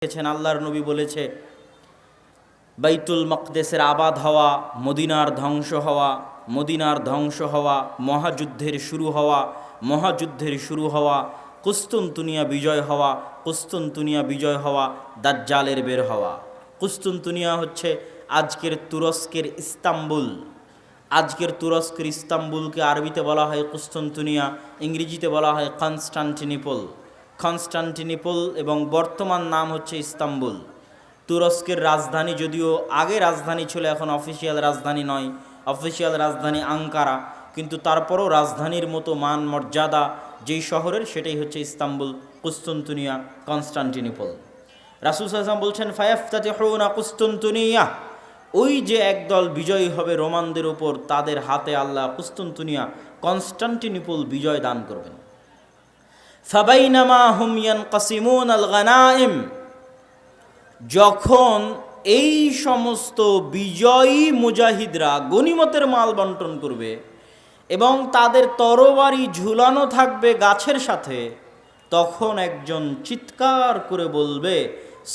আল্লাহর নবী বলেছে বাইতুল মকদেসের আবাদ হওয়া, মদিনার ধ্বংস হওয়া, মহাযুদ্ধের শুরু হওয়া, কুস্তুনতুনিয়া বিজয় হওয়া, দাজ্জালের বের হওয়া। কুস্তুনতুনিয়া হচ্ছে আজকের তুরস্কের ইস্তাম্বুলকে আরবিতে বলা হয় কুস্তুনতুনিয়া, ইংরেজিতে বলা হয় কনস্টান্টিনিপল এবং বর্তমান নাম হচ্ছে ইস্তাম্বুল। তুরস্কের রাজধানী, যদিও আগে রাজধানী ছিল, এখন অফিসিয়াল রাজধানী নয়, অফিসিয়াল রাজধানী আঙ্কারা, কিন্তু তারপরও রাজধানীর মতো মান মর্যাদা যেই শহরের, সেটাই হচ্ছে ইস্তাম্বুল, কুস্তুনতুনিয়া, কনস্টান্টিনিপল। রাসূল সাল্লাল্লাহু আলাইহি ওয়াসাল্লাম বলছেন ফায়াফতাতিহুনা কুস্তুনতুনিয়া, ওই যে একদল বিজয়ী হবে রোমানদের উপর, তাদের হাতে আল্লাহ কুস্তুনতুনিয়া, কনস্টান্টিনিপল বিজয় দান করবেন। ফাবাইনামা হুম ইয়ানকাসিমুনাল গানাইম, যখন এই সমস্ত বিজয়ী মুজাহিদরা গনিমতের মাল বন্টন করবে এবং তাদের তরবারি ঝুলানো থাকবে গাছের সাথে, তখন একজন চিৎকার করে বলবে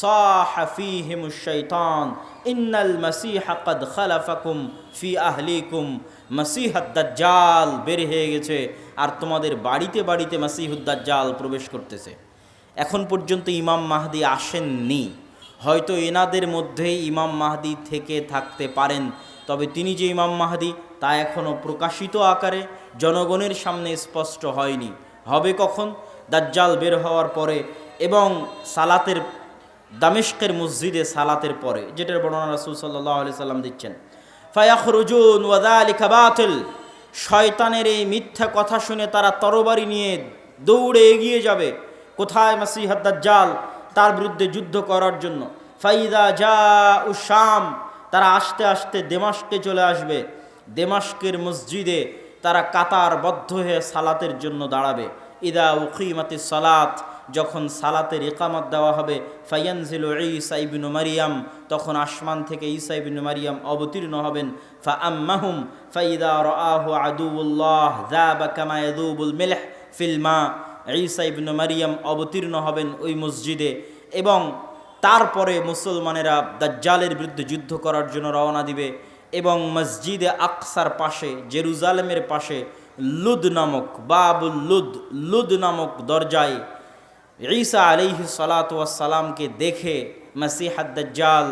সাহা ফীহিমুশ শাইতান ইন্নাল মাসীহা ক্বাদ খালাফাকুম ফি আহলিকুম, মাসীহুদ দাজ্জাল বের হয়ে গেছে আর তোমাদের বাড়িতে বাড়িতে মাসীহুদ দাজ্জাল প্রবেশ করতেছে। এখন পর্যন্ত ইমাম মাহদী আসেননি, হয়তো এনাদের মধ্যেই ইমাম মাহদী থেকে থাকতে পারেন, তবে তিনি যে ইমাম মাহদী তা এখনও প্রকাশিত আকারে জনগণের সামনে স্পষ্ট হয়নি। হবে কখন? দাজ্জাল বের হওয়ার পরে এবং সালাতের দামেস্কের মসজিদে সালাতের পরে, যেটার বর্ণনা রাসূল সাল্লাল্লাহু আলাইহি সাল্লাম দিচ্ছেন। ফায়াখরুজুন ওয়া যালিকা বাতিল, শয়তানের এই মিথ্যা কথা শুনে তারা তরবারি নিয়ে দৌড়ে এগিয়ে যাবে কোথায়? মাসীহুদ দাজ্জাল, তার বিরুদ্ধে যুদ্ধ করার জন্য। ফাইদা জাউ শাম, তারা আস্তে আস্তে দেমাস্কে চলে আসবে। দেমাস্কের মসজিদে তারা কাতারবদ্ধ হয়ে সালাতের জন্য দাঁড়াবে। ইদা উকিমাতিস সালাত, যখন সালাতের ইকামত দেওয়া হবে, ফায়ানজিলু ঈসা ইবনু মারিয়াম, তখন আসমান থেকে ঈসা ইবনু মারিয়াম অবতীর্ণ হবেন। ফাআম্মাহুম ফাইদা রাআহু আদুউল্লাহ যাবা কামা ইয়াযুবুল মিলহ ফিল মা, ঈসা ইবনু মারিয়াম অবতীর্ণ হবেন ওই মসজিদে এবং তারপরে মুসলমানেরা দাজ্জালের বিরুদ্ধে যুদ্ধ করার জন্য রওনা দিবে এবং মসজিদে আকসার পাশে, জেরুজালেমের পাশে লুদ নামক বাবুল লুদ নামক দরজায় ঈসা আলাইহিস সালাতু ওয়াস সালামকে দেখে মাসীহুদ দাজ্জাল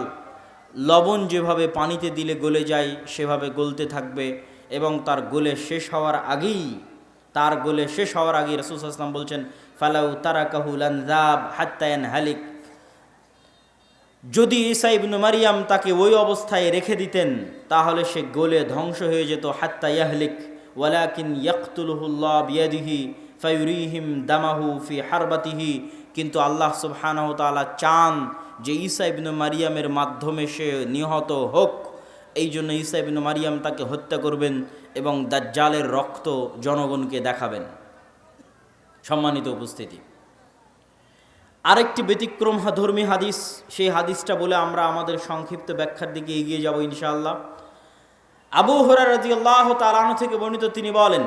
লবণ যেভাবে পানিতে দিলে গলে যায় সেভাবে গলতে থাকবে এবং তার গলে শেষ হওয়ার আগেই রাসূল সাল্লাল্লাহু আলাইহি ওয়াসাল্লাম বলছেন ফালাউ তারাকাহু লানযাব হাত্তা ইয়ানহালিক, যদি ঈসা ইবনু মারিয়াম তাকে ওই অবস্থায় রেখে দিতেন তাহলে সে গলে ধ্বংস হয়ে যেত। হাত্তা ইয়াহলিক ওয়ালাকিন ইয়াকতুলুহুল্লাহ বিয়াদিহি ফায়ুরিহিম দামাহু ফি হারবাতিহি, কিন্তু আল্লাহ সুবহানাহু ওয়া তাআলা চান যে ঈসা ইবনু মারিয়ামের মাধ্যমে সে নিহত হোক, এই জন্য ঈসা ইবনু মারিয়াম তাকে হত্যা করবেন এবং দাজ্জালের রক্ত জনগণকে দেখাবেন। সম্মানিত উপস্থিতি, আরেকটি ব্যতিক্রম ধর্মী হাদিস, সেই হাদিসটা বলে আমরা আমাদের সংক্ষিপ্ত ব্যাখ্যার দিকে এগিয়ে যাব ইনশাআল্লাহ। আবু হুরায়রা রাদিয়াল্লাহু তাআলা আনহু থেকে বর্ণিত, তিনি বলেন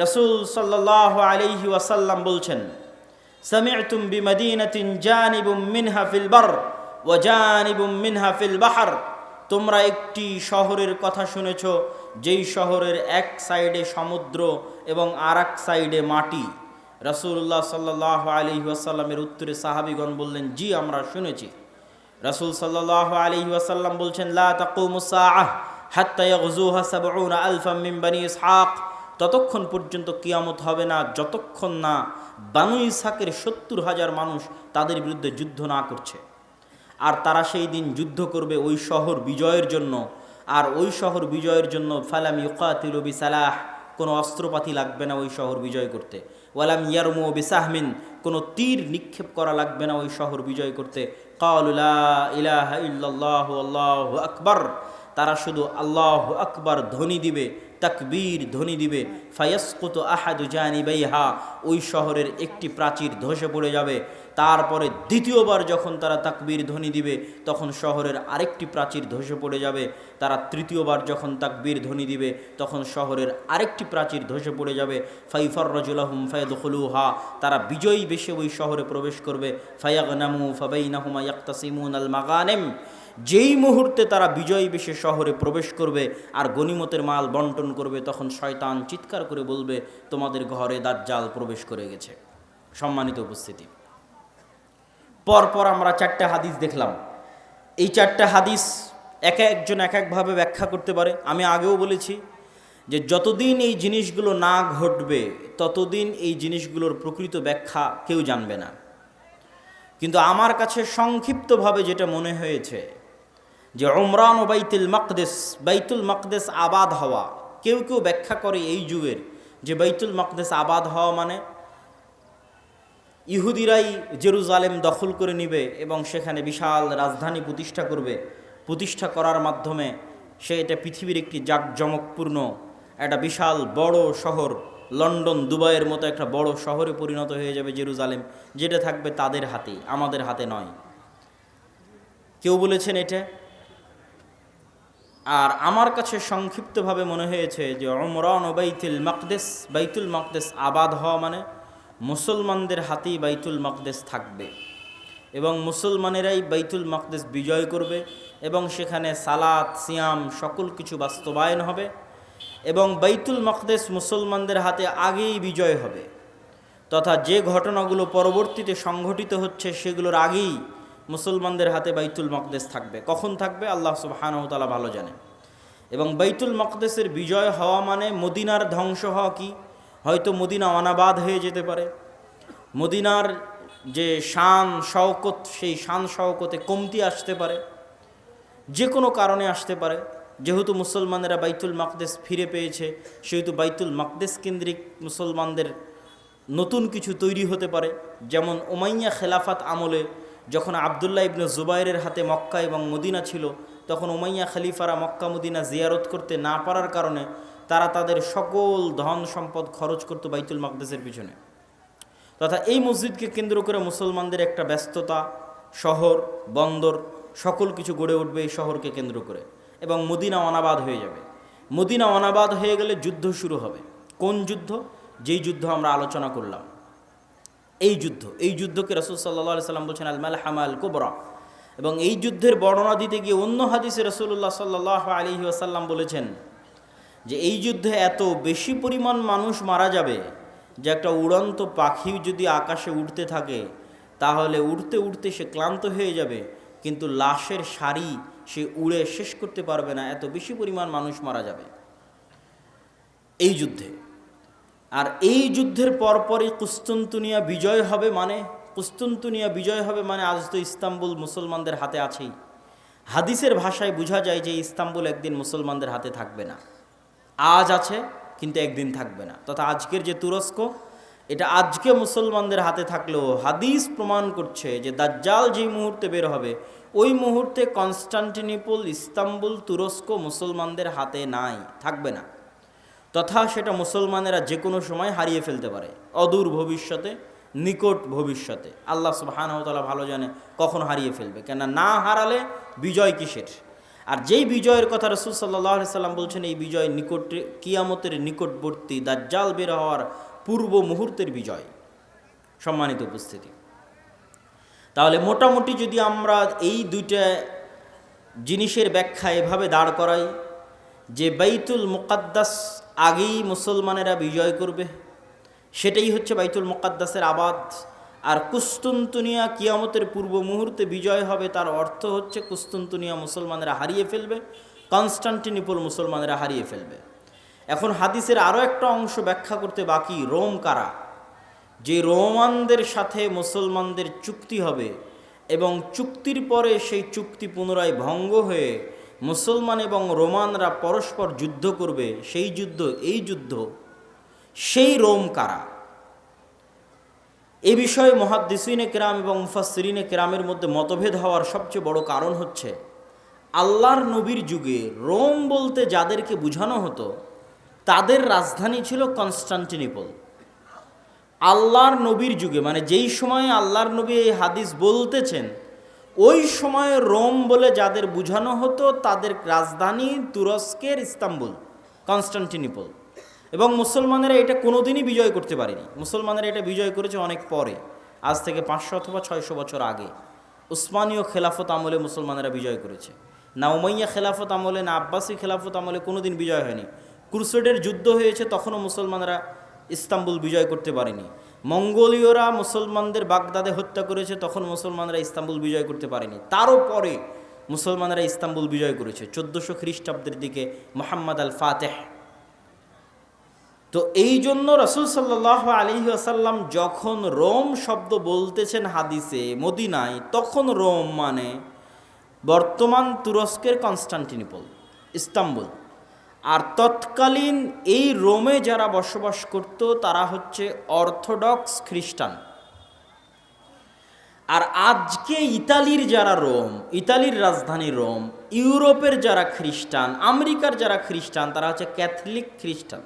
রাসূল সাল্লাল্লাহু আলাইহি ওয়াসাল্লাম বলছেন সামি'তুম বিমাদিনাতিন জানিবুম মিনহা ফিল বার ওয়া জানিবুম মিনহা ফিল বাহর, তোমরা একটি শহরের কথা শুনেছ যেই শহরের এক সাইডে সমুদ্র এবং আরেক সাইডে মাটি। রাসূলুল্লাহ সাল্লাল্লাহু আলাইহি ওয়াসাল্লামের উত্তরে সাহাবীগণ বললেন জি আমরা শুনেছি। রাসূল সাল্লাল্লাহু আলাইহি ওয়াসাল্লাম বলছেন লা তাকুমুস সাআহ হাত্তা ইয়াগজুহা ৭০ আলফাম মিন বনি ইসহাক, ততক্ষণ পর্যন্ত কিয়ামত হবে না যতক্ষণ না বানু ইসহাকের ৭০,০০০ মানুষ তাদের বিরুদ্ধে যুদ্ধ না করছে। আর তারা সেই দিন যুদ্ধ করবে ওই শহর বিজয়ের জন্য, আর ওই শহর বিজয়ের জন্য ফালাম ইউকাতিলু বিসালাহ, কোনো অস্ত্রপাতি লাগবে না ওই শহর বিজয় করতে। ওয়ালাম ইয়ারমু বিসাহমিন, কোনো তীর নিক্ষেপ করা লাগবে না ওই শহর বিজয় করতে। ক্বালু লা ইলাহা ইল্লাল্লাহু আল্লাহু আকবার, তারা শুধু আল্লাহু আকবার ধ্বনি দিবে, তাকবীর ধ্বনি দিবে। ফায়াসকুতু আহাদু জানিবাইহা, ওই শহরের একটি প্রাচীর ধসে পড়ে যাবে। তারপরে দ্বিতীয়বার যখন তারা তাকবীর ধ্বনি দিবে তখন শহরের আরেকটি প্রাচীর ধসে পড়ে যাবে। তারা তৃতীয়বার যখন তাকবীর ধ্বনি দিবে তখন শহরের আরেকটি প্রাচীর ধসে পড়ে যাবে। ফাইফাররাজুলাহুম ফায়াদখুলুহা, তারা বিজয়ী বেশে ওই শহরে প্রবেশ করবে। ফায়াগনামু ফাবাইনাহুমা ইয়াকতাসিমুনাল মাগানিম, যেই মুহূর্তে তারা বিজয়ী বেশে শহরে প্রবেশ করবে আর গনিমতের মাল বন্টন করবে, তখন শয়তান চিৎকার করে বলবে, তোমাদের ঘরে দাজ্জাল প্রবেশ করে গেছে। সম্মানিত উপস্থিতি, পরপর আমরা 4টা হাদিস দেখলাম। এই 4টা হাদিস এক একজন এক একভাবে ব্যাখ্যা করতে পারে। আমি আগেও বলেছি যে যতদিন এই জিনিসগুলো না ঘটবে ততদিন এই জিনিসগুলোর প্রকৃত ব্যাখ্যা কেউ জানবে না। কিন্তু আমার কাছে সংক্ষিপ্তভাবে যেটা মনে হয়েছে যে উমরান ও বাইতুল মাকদেস আবাদ হওয়া, কেউ কেউ ব্যাখ্যা করে এই যুগের যে বাইতুল মাকদেস আবাদ হওয়া মানে ইহুদিরাই জেরুজালেম দখল করে নিবে এবং সেখানে বিশাল রাজধানী প্রতিষ্ঠা করবে। প্রতিষ্ঠা করার মাধ্যমে সে এটা পৃথিবীর একটি জাঁকজমকপূর্ণ একটা বিশাল বড় শহর, লন্ডন দুবাইয়ের মতো একটা বড় শহরে পরিণত হয়ে যাবে জেরুজালেম, যেটা থাকবে তাদের হাতে, আমাদের হাতে নয়। কেউ বলেছেন এটা। আর আমার কাছে সংক্ষিপ্তভাবে মনে হয়েছে যে উমরান ও বাইতুল মাকদেস আবাদ হওয়া মানে মুসলমানদের হাতেই বাইতুল মাকদেস থাকবে এবং মুসলমানেরাই বাইতুল মাকদেস বিজয় করবে এবং সেখানে সালাত সিয়াম সকল কিছু বাস্তবায়ন হবে এবং বাইতুল মাকদেস মুসলমানদের হাতে আগেই বিজয় হবে, তথা যে ঘটনাগুলো পরবর্তীতে সংঘটিত হচ্ছে সেগুলোর আগেই মুসলমানদের হাতে বাইতুল মাকদেস থাকবে। কখন থাকবে আল্লাহ সুবহানাহু ওয়া তাআলা ভালো জানেন। এবং বাইতুল মাকদেসের বিজয় হওয়া মানে মদিনার ধ্বংস হওয়া কি? হয়তো মদিনা অনাবাদ হয়ে যেতে পারে, মদিনার যে শান শওকত সেই শান শওকতে কমতি আসতে পারে, যে কোনো কারণে আসতে পারে। যেহেতু মুসলমানেরা বাইতুল মাকদেস ফিরে পেয়েছে সেহেতু বাইতুল মাকদেস কেন্দ্রিক মুসলমানদের নতুন কিছু তৈরি হতে পারে। যেমন উমাইয়া খেলাফাত আমলে যখন আবদুল্লাহ ইবনে জুবাইরের হাতে মক্কা এবং মদিনা ছিল, তখন উমাইয়া খলিফারা মক্কা মদিনা জিয়ারত করতে না পারার কারণে তারা তাদের সকল ধন সম্পদ খরচ করত বাইতুল মাকদেসের পিছনে। তথা এই মসজিদকে কেন্দ্র করে মুসলমানদের একটা ব্যস্ততা, শহর বন্দর সকল কিছু গড়ে উঠবে এই শহরকে কেন্দ্র করে এবং মদিনা অনাবাদ হয়ে যাবে। মদিনা অনাবাদ হয়ে গেলে যুদ্ধ শুরু হবে। কোন যুদ্ধ? যেই যুদ্ধ আমরা আলোচনা করলাম, এই যুদ্ধকে রাসূল সাল্লাল্লাহু আলাইহি সাল্লাম বলছেন আল মালহামা আল কুবরা। এবং এই যুদ্ধের বর্ণনা দিতে গিয়ে অন্য হাদিসে রাসূলুল্লাহ সাল্লাল্লাহু আলাইহি ওয়াসাল্লাম বলেছেন যে এই যুদ্ধে এত বেশি পরিমাণ মানুষ মারা যাবে যে একটা উড়ন্ত পাখি যদি আকাশে উড়তে থাকে তাহলে উড়তে উড়তে সে ক্লান্ত হয়ে যাবে, কিন্তু লাশের সারি সে উড়ে শেষ করতে পারবে না, এত বেশি পরিমাণ মানুষ মারা যাবে এই যুদ্ধে। আর এই যুদ্ধের পরপরই কুস্তুনতুনিয়া বিজয় হবে। মানে আজ তো ইস্তাম্বুল মুসলমানদের হাতে আছেই। হাদিসের ভাষায় বোঝা যায় যে ইস্তাম্বুল একদিন মুসলমানদের হাতে থাকবে না। আজ আছে কিন্তু একদিন থাকবে না। তথা আজকের যে তুরস্ক, এটা আজকে মুসলমানদের হাতে থাকলেও হাদিস প্রমাণ করছে যে দাজ্জাল যেই মুহূর্তে বের হবে ওই মুহূর্তে কনস্টান্টিনোপল, ইস্তাম্বুল, তুরস্ক মুসলমানদের হাতে নাই, থাকবে না। তথা সেটা মুসলমানেরা যে কোনো সময় হারিয়ে ফেলতে পারে, অদূর ভবিষ্যতে, নিকট ভবিষ্যতে। আল্লাহ সুবহানাহু ওয়া তাআলা ভালো জানে কখন হারিয়ে ফেলবে, কেন না হারালে বিজয় কিসের? আর যেই বিজয়ের কথা রাসূল সাল্লাল্লাহু আলাইহি সাল্লাম বলছেন এই বিজয় নিকটে, কিয়ামতের নিকটবর্তী, দাজ্জাল বের হওয়ার পূর্ব মুহূর্তের বিজয়। সম্মানিত উপস্থিতি, তাহলে মোটামুটি যদি আমরা এই দুইটা জিনিসের ব্যাখ্যা এভাবে দাঁড় করাই যে বাইতুল মুকাদ্দাস আগেই মুসলমানেরা বিজয় করবে, সেটাই হচ্ছে বাইতুল মুকাদ্দাসের আবাদ। আর কুস্তুনতুনিয়া কিয়ামতের পূর্ব মুহূর্তে বিজয় হবে, তার অর্থ হচ্ছে কুস্তুনতুনিয়া মুসলমানেরা হারিয়ে ফেলবে, কনস্টান্টিনোপল মুসলমানেরা হারিয়ে ফেলবে। এখন হাদিসের আরও একটা অংশ ব্যাখ্যা করতে বাকি, রোম কারা? যে রোমানদের সাথে মুসলমানদের চুক্তি হবে এবং চুক্তির পরে সেই চুক্তি পুনরায় ভঙ্গ হয়ে মুসলমান এবং রোমানরা পরস্পর যুদ্ধ করবে, সেই যুদ্ধ, এই যুদ্ধ, সেই রোম কারা? এ বিষয়ে মুহাদ্দিসিনে কেরাম এবং মুফাসসিরিনে কেরামের মধ্যে মতভেদ হওয়ার সবচেয়ে বড় কারণ হচ্ছে আল্লাহর নবীর যুগে রোম বলতে যাদেরকে বোঝানো হতো তাদের রাজধানী ছিল কনস্টান্টিনোপল। আল্লাহর নবীর যুগে, মানে যেই সময়ে আল্লাহর নবী এই হাদিস বলতেছেন, ওই সময়ে রোম বলে যাদের বোঝানো হতো তাদের রাজধানী তুরস্কের ইস্তাম্বুল, কনস্টান্টিনোপল। এবং মুসলমানেরা এটা কোনোদিনই বিজয় করতে পারেনি। মুসলমানেরা এটা বিজয় করেছে অনেক পরে, আজ থেকে 500 অথবা 600 বছর আগে। উসমানীয় খেলাফত আমলে মুসলমানেরা বিজয় করেছে, না উমাইয়া খেলাফত আমলে, না আব্বাসী খেলাফত আমলে কোনোদিন বিজয় হয়নি। ক্রুসেডের যুদ্ধ হয়েছে, তখনও মুসলমানরা ইস্তাম্বুল বিজয় করতে পারেনি। মঙ্গোলীয়রা মুসলমানদের বাগদাদে হত্যা করেছে, তখন মুসলমানরা ইস্তাম্বুল বিজয় করতে পারেনি। তারও পরে মুসলমানরা ইস্তাম্বুল বিজয় করেছে 1400 খ্রিস্টাব্দের দিকে, মুহাম্মদ আল ফাতেহ। তো এই জন্য রাসূল সাল্লাল্লাহু আলাইহি ওয়াসাল্লাম যখন রোম শব্দ বলতেছেন হাদিসে মদিনায়, তখন রোম মানে বর্তমান তুরস্কের কনস্টান্টিনোপল, ইস্তাম্বুল। আর তৎকালীন এই রোমে যারা বসবাস করত তারা হচ্ছে অর্থোডক্স খ্রিস্টান। আর আজকে ইতালির যারা রোম, ইতালির রাজধানী রোম, ইউরোপের যারা খ্রিস্টান, আমেরিকার যারা খ্রিস্টান, তারা হচ্ছে ক্যাথলিক খ্রিস্টান।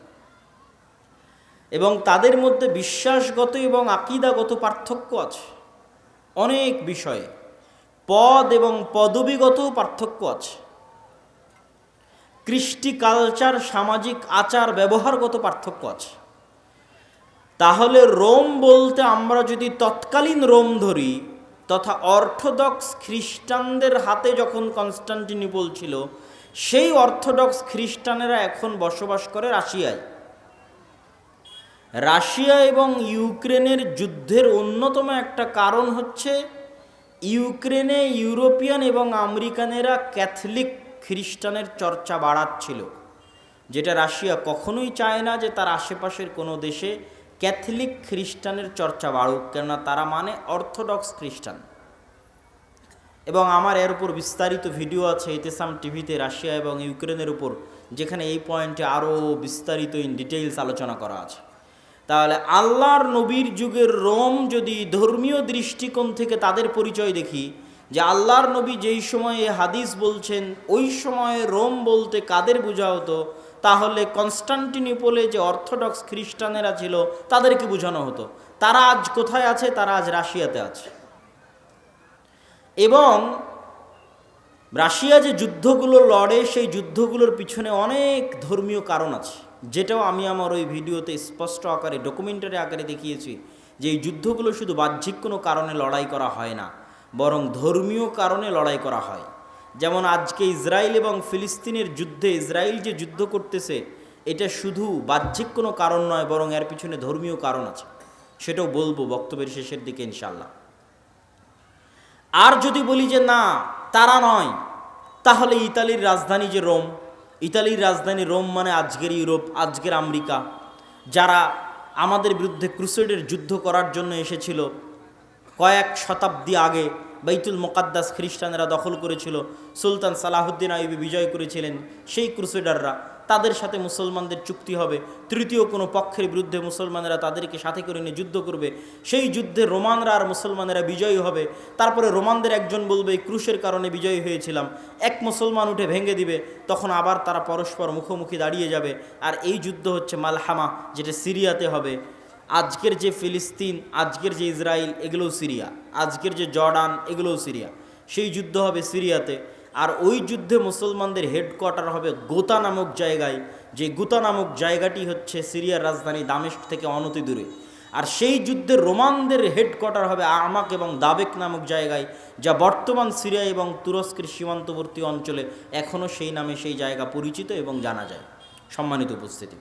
এবং তাদের মধ্যে বিশ্বাসগত এবং আকীদাগত পার্থক্য আছে অনেক বিষয়ে, পদ এবং পদবীগত পার্থক্য আছে, কৃষ্টি কালচার, সামাজিক আচার ব্যবহারগত পার্থক্য আছে। তাহলে রোম বলতে আমরা যদি তৎকালীন রোম ধরি, তথা অর্থোডক্স খ্রিস্টানদের হাতে যখন কনস্টান্টিনোপল ছিল, সেই অর্থোডক্স খ্রিস্টানেরা এখন বসবাস করে রাশিয়ায়। রাশিয়া এবং ইউক্রেনের যুদ্ধের অন্যতম একটা কারণ হচ্ছে ইউক্রেনে ইউরোপিয়ান এবং আমেরিকানেরা ক্যাথলিক খ্রিস্টানের চর্চা বাড়াচ্ছিল, যেটা রাশিয়া কখনোই চায় না যে তার আশেপাশের কোনো দেশে ক্যাথলিক খ্রিস্টানের চর্চা বাড়ুক, কেননা তারা মানে অর্থোডক্স খ্রিস্টান। এবং আমার এর উপর বিস্তারিত ভিডিও আছে ইতিসাম টিভিতে, রাশিয়া এবং ইউক্রেনের উপর, যেখানে এই পয়েন্টে আরও বিস্তারিত ইন ডিটেইলস আলোচনা করা আছে। তাহলে আল্লাহর নবীর যুগের রোম যদি ধর্মীয় দৃষ্টিকোণ থেকে তাদের পরিচয় দেখি, যে আল্লাহর নবী যেই সময়ে হাদিস বলছেন ওই সময়ে রোম বলতে কাদের বোঝা হতো, তাহলে কনস্টান্টিনোপলে যে অর্থোডক্স খ্রিস্টানেরা ছিল তাদেরকে বোঝানো হতো। তারা আজ কোথায় আছে? তারা আজ রাশিয়াতে আছে। এবং রাশিয়া যে যুদ্ধগুলো লড়ে, সেই যুদ্ধগুলোর পিছনে অনেক ধর্মীয় কারণ আছে, যেটাও আমি আমার ওই ভিডিওতে স্পষ্ট আকারে ডকুমেন্টারি আকারে দেখিয়েছি, যে এই যুদ্ধগুলো শুধু বাহ্যিক কোনো কারণে লড়াই করা হয় না, বরং ধর্মীয় কারণে লড়াই করা হয়। যেমন আজকে ইসরায়েল এবং ফিলিস্তিনের যুদ্ধে ইসরায়েল যে যুদ্ধ করতেছে, এটা শুধু বাহ্যিক কোনো কারণ নয়, বরং এর পিছনে ধর্মীয় কারণ আছে, সেটাও বলবো বক্তব্যের শেষের দিকে ইনশাআল্লাহ। আর যদি বলি যে না, তারা নয়, তাহলে ইতালির রাজধানী যে রোম, ইতালির রাজধানী রোম মানে আজকের ইউরোপ, আজকের আমেরিকা, যারা আমাদের বিরুদ্ধে ক্রুসেডের যুদ্ধ করার জন্য এসেছিল কয়েক শতাব্দী আগে, বাইতুল মুকাদ্দাস খ্রিস্টানেরা দখল করেছিল, সুলতান সালাহুদ্দিন আইয়ুবী বিজয় করেছিলেন, সেই ক্রুসেডাররা, তাদের সাথে মুসলমানদের চুক্তি হবে, তৃতীয় কোনো পক্ষের বিরুদ্ধে মুসলমানেরা তাদেরকে সাথে করে নিয়ে যুদ্ধ করবে, সেই যুদ্ধে রোমানরা আর মুসলমানেরা বিজয়ী হবে। তারপরে রোমানদের একজন বলবে এই ক্রুশের কারণে বিজয়ী হয়েছিলাম, এক মুসলমান উঠে ভেঙে দিবে, তখন আবার তারা পরস্পর মুখোমুখি দাঁড়িয়ে যাবে। আর এই যুদ্ধ হচ্ছে মালহামা, যেটা সিরিয়াতে হবে। আজকের যে ফিলিস্তিন, আজকের যে ইসরায়েল, এগুলোও সিরিয়া, আজকের যে জর্ডান, এগুলোও সিরিয়া, সেই যুদ্ধ হবে সিরিয়াতে। আর ওই যুদ্ধে মুসলমানদের হেডকোয়ার্টার হবে গোতা নামক জায়গায়, যে গোতা নামক জায়গাটি হচ্ছে সিরিয়ার রাজধানী দামেস্ক থেকে অনতি দূরে। আর সেই যুদ্ধে রোমানদের হেডকোয়ার্টার হবে আমাক এবং দাবেক নামক জায়গায়, যা বর্তমান সিরিয়া এবং তুরস্কের সীমান্তবর্তী অঞ্চলে এখনও সেই নামে সেই জায়গা পরিচিত এবং জানা যায়। সম্মানিত উপস্থিতি,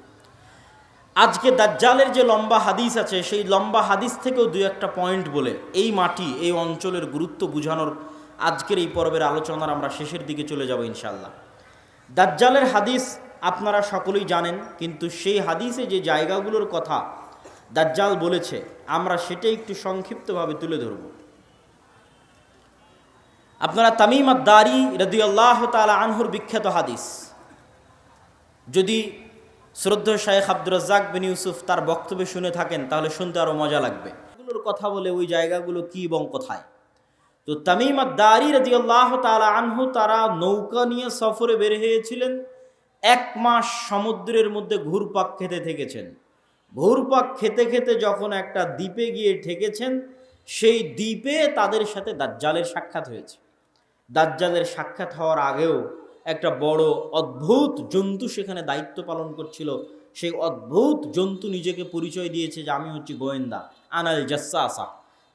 আজকে দাজ্জালের যে লম্বা হাদিস আছে, সেই লম্বা হাদিস থেকেও দুই একটা পয়েন্ট বলে এই মাটি, এই অঞ্চলের গুরুত্ব বোঝানোর আজকের এই পর্বের আলোচনার আমরা শেষের দিকে চলে যাব ইনশাআল্লাহ। দাজ্জালের হাদিস আপনারা সকলেই জানেন, কিন্তু সেই হাদিসে যে জায়গাগুলোর কথা দাজ্জাল বলেছে, আমরা সেটাই একটু সংক্ষিপ্তভাবে তুলে ধরব। আপনারা তামিম আদ-দারি রাদিয়াল্লাহু তাআলা আনহুর বিখ্যাত হাদিস, যদি শ্রদ্ধেয় শায়েখ আব্দুর রাজ্জাক বিন ইউসুফ তার বক্তব্য শুনে থাকেন, তাহলে শুনতে আরও মজা লাগবে। এগুলোর কথা বলে ওই জায়গাগুলো কি এবং কোথায়। তো তামিম আদ-দারি রাদিয়াল্লাহু তাআলা আনহু, তারা নৌকা নিয়ে সফরে বের হয়েছিলেন, 1 মাস সমুদ্রের মধ্যে ঘুরপাক খেতে থেকেছেন, ঘুরপাক খেতে খেতে যখন একটা দ্বীপে গিয়ে ঠেকেছেন, সেই দ্বীপে তাদের সাথে দাজ্জালের সাক্ষাৎ হয়েছে। দাজ্জালের সাক্ষাৎ হওয়ার আগেও একটা বড় অদ্ভুত জন্তু সেখানে দায়িত্ব পালন করছিল। সেই অদ্ভুত জন্তু নিজেকে পরিচয় দিয়েছে যে আমি হচ্ছি গোয়েন্দা, আনাল জাসসাসা।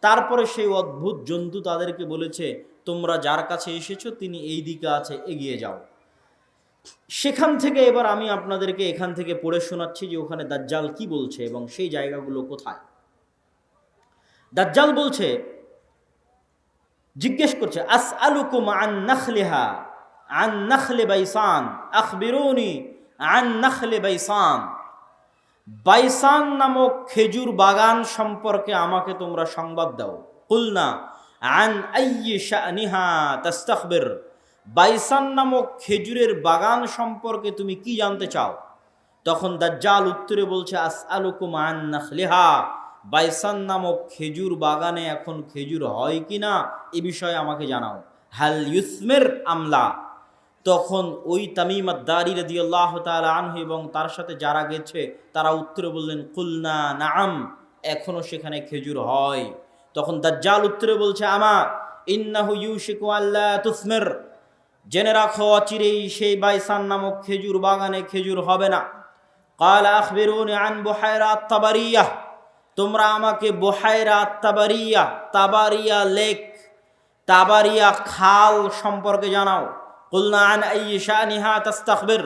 তারপরে সেই অদ্ভুত জন্তু তাদেরকে বলেছে, তোমরা যার কাছে এসেছো তিনি এই দিকে আছে, এগিয়ে যাও। সেখান থেকে এবার আমি আপনাদেরকে এখান থেকে পড়ে শোনাচ্ছি যে ওখানে দাজ্জাল কি বলছে এবং সেই জায়গাগুলো কোথায়। দাজ্জাল বলছে, জিজ্ঞেস করছে, আসআলুকুম আন নাখলিহা আন নাখলে বাইসান আখবিরুনি আন নাখলে বাইসান। বাইসান নামক খেজুর বাগান সম্পর্কে আমাকে তোমরা সংবাদ দাও। কুলনা আন আইয়ি শানিহা তাস্তাখবির। বাইসান নামক খেজুরের বাগান সম্পর্কে তুমি কি জানতে চাও? তখন দাজ্জাল উত্তরে বলছে, আসআলুকুম আন নাখলিহা। বাইসান নামক খেজুর বাগানে এখন খেজুর হয় কিনা এ বিষয়ে আমাকে জানাও। হাল ইউসমির আমলা। তখন ওই তামিম আদ-দারি রাদিয়াল্লাহু তাআলা আনহু এবং তার সাথে যারা গেছে তারা উত্তরে বললেন, কুলনা নাআম, এখনো সেখানে খেজুর হয়। তখন দাজ্জাল উত্তরে বলছে, আমা ইন্নাহু ইউশিকু আল্লা তুসমির। জেনে রাখো অচিরেই সেই বাইসান নামক খেজুর বাগানে খেজুর হবে না। ক্বালা আখবিরুনি আন বুহায়রা আত-তাবারিয়া। তোমরা আমাকে বুহায়রা আত-তাবারিয়া, তাবারিয়া লেক, তাবারিয়া খাল সম্পর্কে জানাও। কুলনা আন আইয়ি শানিহা তাস্তাখবির।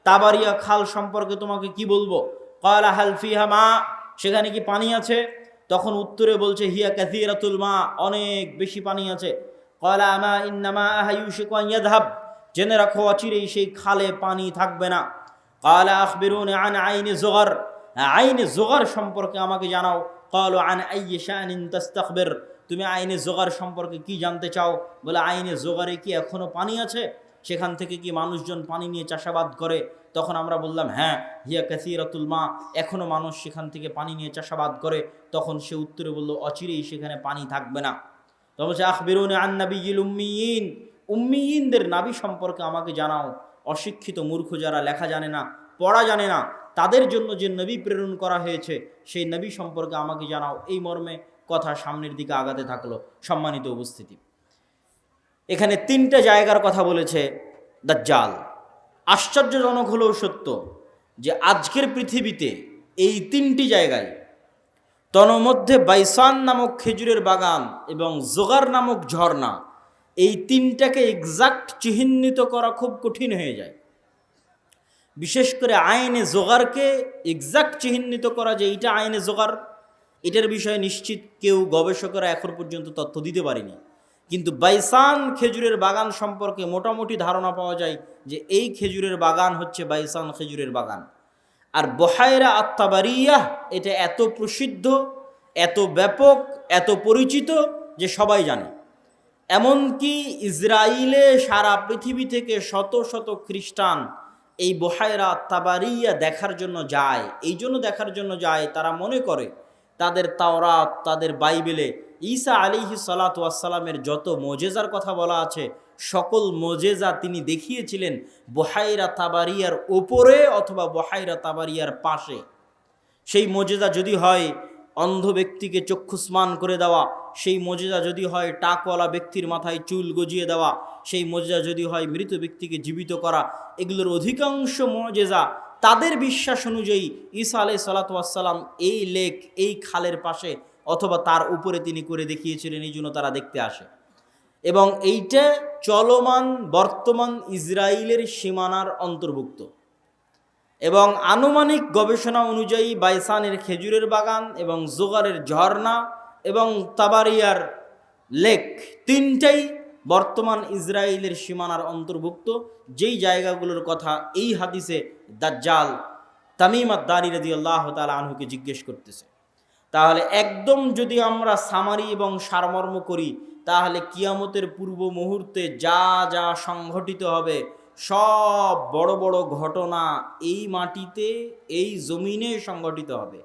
তাবারিয়া খাল সম্পর্কে তোমাকে কি বলবো? ক্বালা হাল ফিহা মা। সেখানে কি পানি আছে? তখন উত্তরে বলছে, হিয়া কাসীরাতুল মা, অনেক বেশি পানি আছে। ক্বালা আমা ইন্নামা ইউশিকু আন ইয়াযহাব। জেনে রাখো অচিরেই সেই খালে পানি থাকবে না। ক্বালা আখবিরুনি আন আইনি যুগার। আইনে যুগার সম্পর্কে আমাকে জানাও। ক্বালু আন আইয়ি শানিন তাস্তাখবির। তুমি আইনে যোগার সম্পর্কে কি জানতে চাও? বলে, আইনে যোগারে কি এখনো পানি আছে? সেখান থেকে কি মানুষজন পানি নিয়ে চাষাবাদ করে? তখন আমরা বললাম, হ্যাঁ, হিয়া কাসীরাতুল মা, এখনো মানুষ সেখান থেকে পানি নিয়ে চাষাবাদ করে। তখন সে উত্তরে বলল, অচিরেই সেখানে পানি থাকবে না। তখন বলছে, আখবিরুনি আন নাবিয়্যিল উম্মিয়িন। উম্মিয়িনদের নাবী সম্পর্কে আমাকে জানাও। অশিক্ষিত মূর্খ যারা লেখা জানে না, পড়া জানে না, তাদের জন্য যে নবী প্রেরণ করা হয়েছে সেই নবী সম্পর্কে আমাকে জানাও। এই মর্মে কথা সামনের দিকে আগাতে থাকলো। সম্মানিত উপস্থিতি, এখানে তিনটা জায়গার কথা বলেছে দাজ্জাল। আশ্চর্যজনক হলেও সত্য যে আজকের পৃথিবীতে এই তিনটি জায়গায়, তন্মধ্যে বাইসান নামক খেজুরের বাগান এবং যোগার নামক ঝর্ণা, এই তিনটাকে এক্সাক্ট চিহ্নিত করা খুব কঠিন হয়ে যায়। বিশেষ করে আইনে যোগারকে এক্সাক্ট চিহ্নিত করা যে এইটা আইনে যোগার, এটার বিষয়ে নিশ্চিত কেউ গবেষকরা এখন পর্যন্ত তথ্য দিতে পারেনি। কিন্তু বাইসান খেজুরের বাগান সম্পর্কে মোটামুটি ধারণা পাওয়া যায় যে এই খেজুরের বাগান হচ্ছে বাইসান খেজুরের বাগান। আর বুহায়রা আত-তাবারিয়া এটা এত প্রসিদ্ধ, এত ব্যাপক, এত পরিচিত যে সবাই জানে। এমনকি ইসরায়েলে সারা পৃথিবী থেকে শত শত খ্রিস্টান এই বুহায়রা আত-তাবারিয়া দেখার জন্য যায়। এই জন্য দেখার জন্য যায়, তারা মনে করে তাদের তাওরাত, তাদের বাইবেলে ঈসা আলাইহিস সালাতু ওয়াস সালামের যত মোজেজার কথা বলা আছে, সকল মোজেজা তিনি দেখিয়েছিলেন বুহায়রা তাবারিয়ার ওপরে অথবা বুহায়রা তাবারিয়ার পাশে। সেই মোজেজা যদি হয় অন্ধ ব্যক্তিকে চক্ষুস্মান করে দেওয়া, সেই মোজেজা যদি হয় টাকওয়ালা ব্যক্তির মাথায় চুল গজিয়ে দেওয়া, সেই মোজেজা যদি হয় মৃত ব্যক্তিকে জীবিত করা, এগুলোর অধিকাংশ মোজেজা তাদের বিশ্বাস অনুযায়ী ঈসা আলাইহিস সালাতু ওয়াস সালাম এই লেক, এই খালের পাশে অথবা তার উপরে তিনি করে দেখিয়েছিলেন, এই জন্য তারা দেখতে আসে। এবং এইটা চলমান বর্তমান ইসরায়েলের সীমানার অন্তর্ভুক্ত। এবং আনুমানিক গবেষণা অনুযায়ী বাইসানের খেজুরের বাগান এবং যোগারের ঝর্ণা এবং তাবারিয়ার লেক তিনটাই বর্তমান ইসরায়েলের সীমানার অন্তর্ভুক্ত, যেই জায়গাগুলোর কথা এই হাদিসে দাজ্জাল তামিম আদ-দারি রাদিয়াল্লাহু তাআলা আনহুকে জিজ্ঞেস করতেছে। তাহলে একদম যদি আমরা সামারি এবং সারমর্ম করি, তাহলে কিয়ামতের পূর্ব মুহূর্তে যা যা সংঘটিত হবে সব বড় বড় ঘটনা এই মাটিতে, এই জমিনে সংঘটিত হবে,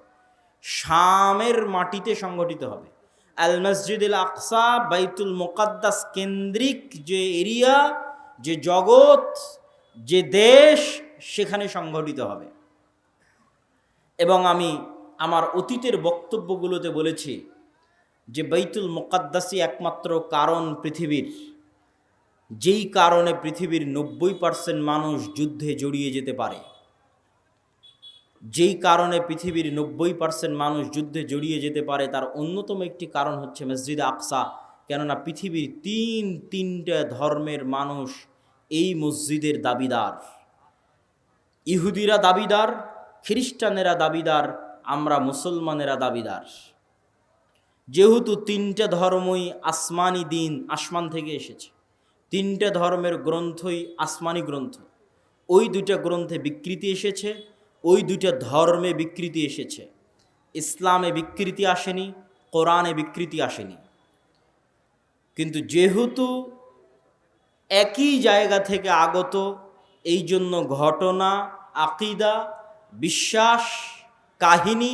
শামের মাটিতে সংঘটিত হবে। আল মসজিদুল আকসা, বাইতুল মুকাদ্দাস কেন্দ্রিক যে এরিয়া, যে জগৎ, যে দেশ, সেখানে সংঘটিত হবে। এবং আমি আমার অতীতের বক্তব্যগুলোতে বলেছি যে বাইতুল মুকাদ্দাসই একমাত্র কারণ পৃথিবীর, যেই কারণে পৃথিবীর 90% মানুষ যুদ্ধে জড়িয়ে যেতে পারে, যেই কারণে পৃথিবীর 90% মানুষ যুদ্ধে জড়িয়ে যেতে পারে, তার অন্যতম একটি কারণ হচ্ছে মসজিদে আকসা। কেননা পৃথিবীর তিনটা ধর্মের মানুষ এই মসজিদের দাবিদার। ইহুদিরা দাবিদার, খ্রিস্টানেরা দাবিদার, আমরা মুসলমানেরা দাবিদার। যেহেতু তিনটা ধর্মই আসমানি দিন, আসমান থেকে এসেছে, তিনটা ধর্মের গ্রন্থই আসমানি গ্রন্থ। ওই দুইটা গ্রন্থে বিকৃতি এসেছে, ওই দুইটা ধর্মে বিকৃতি এসেছে। ইসলামে বিকৃতি আসেনি, কোরআনে বিকৃতি আসেনি। কিন্তু যেহেতু একই জায়গা থেকে আগত, এই জন্য ঘটনা, আকিদা, বিশ্বাস, কাহিনী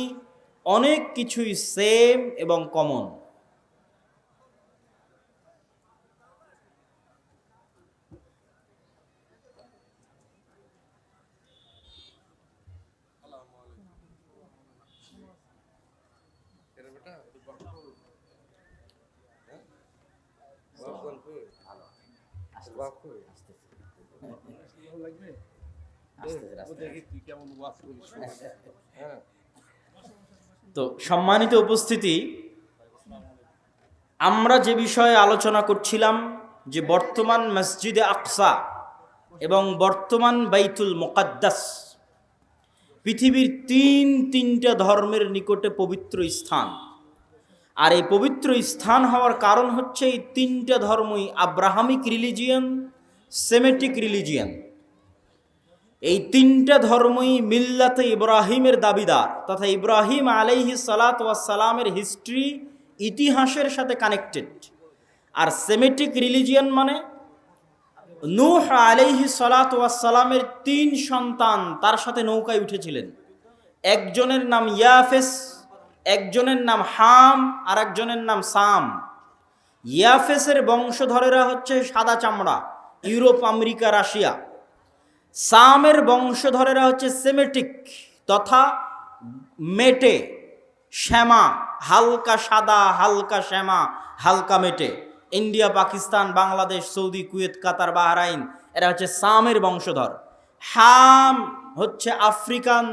অনেক কিছুই সেম এবং কমন। তো সম্মানিত উপস্থিতি, আমরা যে বিষয়ে আলোচনা করছিলাম যে বর্তমান মসজিদে আকসা এবং বর্তমান বাইতুল মুকাদ্দাস পৃথিবীর তিনটা ধর্মের নিকটে পবিত্র স্থান। আর এই পবিত্র স্থান হওয়ার কারণ হচ্ছে এই তিনটা ধর্মই আব্রাহামিক রিলিজিয়ান, সেমেটিক রিলিজিয়ান। এই তিনটা ধর্মই মিল্লাতে ইব্রাহিমের দাবিদার, তথা ইব্রাহিম আলাইহিস সালাতু ওয়াস সালামের হিস্ট্রি, ইতিহাসের সাথে কানেক্টেড। আর সেমেটিক রিলিজিয়ান মানে নূহ আলাইহিস সালাতু ওয়াস সালামের 3 সন্তান তার সাথে নৌকায় উঠেছিলেন। একজনের নাম ইয়াফেস, একজনের নাম হাম, আর একজনের নাম সাম। ইয়াফেসের বংশধরেরা হচ্ছে সাদা চামড়া, ইউরোপ, আমেরিকা, রাশিয়া। সামের বংশধরেরা হচ্ছে সেমেটিক তথা মেটে, শ্যামা, হালকা সাদা, হালকা শ্যামা, হালকা মেটে। India, Pakistan, Bangladesh, Saudi, Kuwait, Qatar, Bahrain, এরা হচ্ছে সামের বংশধর। হাম হচ্ছে আফ্রিকান,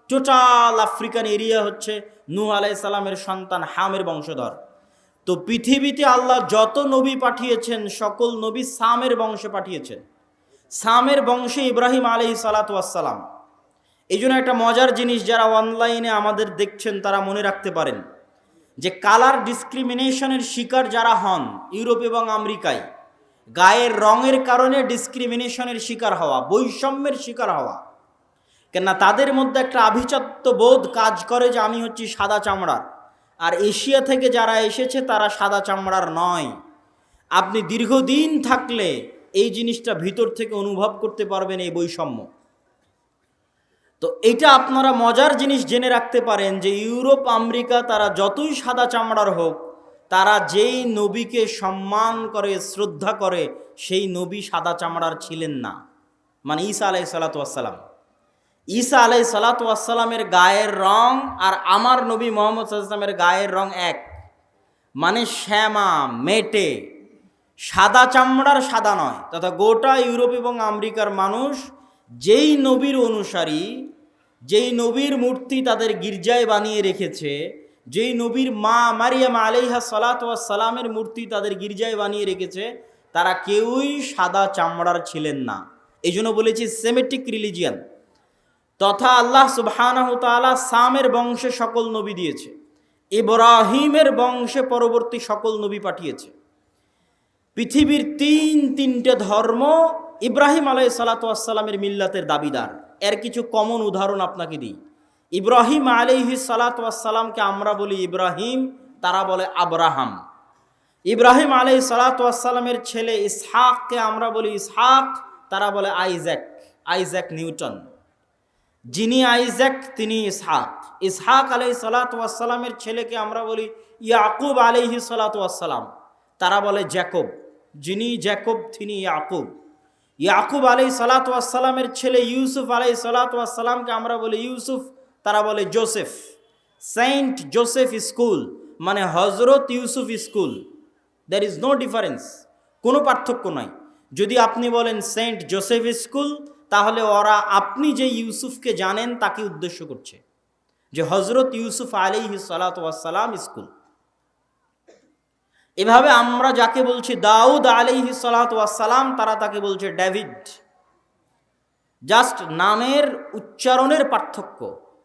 টোটাল আফ্রিকান এরিয়া হচ্ছে নূহ আলাইহিস সালামের সন্তান হামের বংশধর। তো পৃথিবীতে আল্লাহ যত নবী পাঠিয়েছেন সকল নবী সামের বংশে পাঠিয়েছেন। সামের বংশে ইব্রাহিম আলাইহিস সালাতু ওয়াস সালাম। এই জন্য একটা মজার জিনিস, যারা অনলাইনে আমাদের দেখছেন তারা মনে রাখতে পারেন যে কালার ডিসক্রিমিনেশনের শিকার যারা হন ইউরোপ এবং আমেরিকায়, গায়ের রঙের কারণে ডিসক্রিমিনেশনের শিকার হওয়া, বৈষম্যের শিকার হওয়া, কেননা তাদের মধ্যে একটা আভিজাত্য বোধ কাজ করে যে আমি হচ্ছি সাদা চামড়ার, আর এশিয়া থেকে যারা এসেছে তারা সাদা চামড়ার নয়। আপনি দীর্ঘদিন থাকলে এই জিনিসটা ভিতর থেকে অনুভব করতে পারবেন, এই বৈষম্য। তো এইটা আপনারা মজার জিনিস জেনে রাখতে পারেন যে ইউরোপ, আমেরিকা তারা যতই সাদা চামড়ার হোক, তারা যেই নবীকে সম্মান করে, শ্রদ্ধা করে, সেই নবী সাদা চামড়ার ছিলেন না। মানে ঈসা আলাইহিস সালাতু ওয়াস সালাম, ঈসা আলাইহিস সালাতু ওয়াস সালামের গায়ের রং আর আমার নবী মুহাম্মদ সাল্লাল্লাহু আলাইহি ওয়াসাল্লামের গায়ের রং এক। মানে শ্যামা, মেটে, সাদা চামড়ার সাদা নয়। তথা গোটা ইউরোপ এবং আমেরিকার মানুষ যেই নবীর অনুসারী, যেই নবীর মূর্তি তাদের গির্জায় বানিয়ে রেখেছে, যেই নবীর মা মারিয়াম আলাইহা সালাতু ওয়াস সালামের মূর্তি তাদের গির্জায় বানিয়ে রেখেছে, তারা কেউই সাদা চামড়ার ছিলেন না। এই জন্য বলেছি সেমেটিক রিলিজিয়ান। তথা আল্লাহ সুবহানাহু তাআলা সামের বংশে সকল নবী দিয়েছে, ইব্রাহিমের বংশে পরবর্তী সকল নবী পাঠিয়েছে। পৃথিবীর তিনটে ধর্ম ইব্রাহিম আলাইহিস সালাতু ওয়াস সালামের মিল্লাতের দাবিদার। এর কিছু কমন উদাহরণ আপনাকে দিই। ইব্রাহিম আলাইহিস সালাতু ওয়াস সালামকে আমরা বলি ইব্রাহিম, তারা বলে আব্রাহাম। ইব্রাহিম আলাইহিস সালাতু ওয়াস সালামের ছেলে ইসহাককে আমরা বলি ইসহাক, তারা বলে আইজ্যাক, আইজ্যাক নিউটন। যিনি আইজ্যাক তিনি ইসহাক। ইসহাক আলাইহিস সালাতু ওয়াস সালামের ছেলেকে আমরা বলি ইয়াকুব আলাইহিস সালাতু ওয়াস সালাম, তারা বলে জ্যাকব। যিনি জ্যাকব তিনি ইয়াকুব। ইয়াকুব আলাইহিস সালাতু ওয়াস সালামের ছেলে ইউসুফ আলাইহিস সালাতু ওয়াস সালামকে আমরা বলি ইউসুফ, তারা বলে জোসেফ। সেন্ট জোসেফ স্কুল মানে Hazrat Yusuf school, there is no difference, কোনো পার্থক্য নাই। যদি আপনি বলেন সেন্ট জোসেফ স্কুল, তাহলে ওরা আপনি যে ইউসুফকে জানেন তাকে উদ্দেশ্য করছে, যে হজরত ইউসুফ আলাইহিস সালাতু ওয়াস সালাম স্কুল। এভাবে আমরা যাকে বলছি দাউদ আলাইহিস সালাতু ওয়াস সালাম, তারা তাকে বলছে ডেভিড। জাস্ট নামের উচ্চারণের পার্থক্য,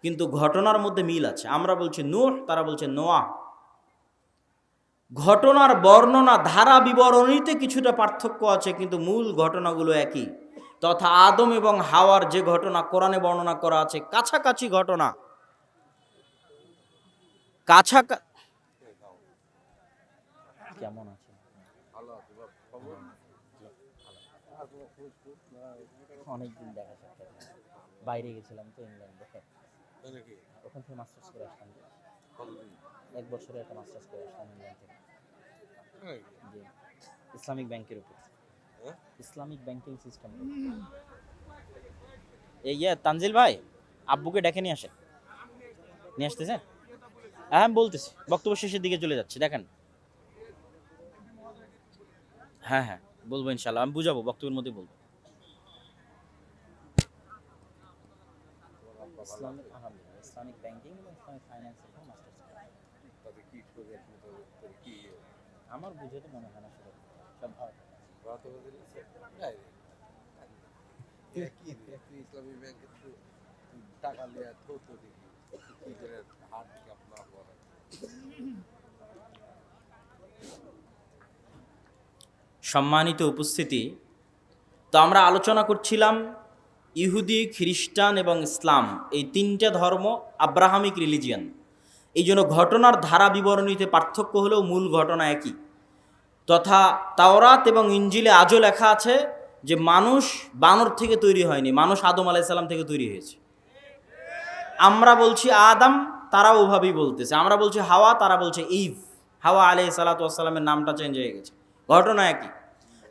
কিন্তু ঘটনার মধ্যে মিল আছে। আমরা বলছি নূহ, তারা বলছে নোয়াহ। ঘটনার বর্ণনা ধারা বিবরণীতে কিছুটা পার্থক্য আছে, কিন্তু মূল ঘটনাগুলো একই। তথা আদম এবং হাওয়ার যে ঘটনা কোরআনে বর্ণনা করা আছে, কাছাকাছি ঘটনা, কেমন আছে? অনেকদিন দেখা সাক্ষাৎ, বাইরে গেছিলাম তো ইংল্যান্ডে, ওখান থেকে মাস্টার্স করে আসলাম। 1 বছরে একটা মাস্টার্স করে আসলাম ইংল্যান্ড থেকে। জি, ইসলামিক ব্যাংকের উপর, ইসলামিক ব্যাংকিং সিস্টেম। এই তানজিল ভাই, আব্বুকে ডেকে নিয়ে আসেন, নিয়ে আসতেছেন? হ্যাঁ বলতেছি, বক্তব্য শেষের দিকে চলে যাচ্ছে, দেখেন। হ্যাঁ হ্যাঁ বলবো ইনশাল্লাহ, আমি বুঝাবো, বক্তব্যের মধ্যে বলবো। ইসলামিক ব্যাংকিং এবং ইসলামিক ফাইন্যান্সের মাস্টার্স। আমার বুঝে তো মনে হয় না সেটা সব ভালো। ইসলামী ব্যাংকে টাকা লিয়া তো দেখি কি করে হাত আপনার পরে। সম্মানিত উপস্থিতি, তো আমরা আলোচনা করছিলাম ইহুদি, খ্রিস্টান এবং ইসলাম, এই 3টে ধর্ম আব্রাহামিক রিলিজিয়ান। এই জন্য ঘটনার ধারা বিবরণীতে পার্থক্য হলেও মূল ঘটনা একই। তথা তাওরাত এবং ইঞ্জিলে আজও লেখা আছে যে মানুষ বানর থেকে তৈরি হয়নি, মানুষ আদম আলাইহিস সালাম থেকে তৈরি হয়েছে। আমরা বলছি আদম, তারা ওভাবেই বলতেছে। আমরা বলছি হাওয়া, তারা বলছে ইভ। হাওয়া আলাইহিস সালাতু ওয়াস সালামের নামটা চেঞ্জ হয়ে গেছে, ঘটনা একই।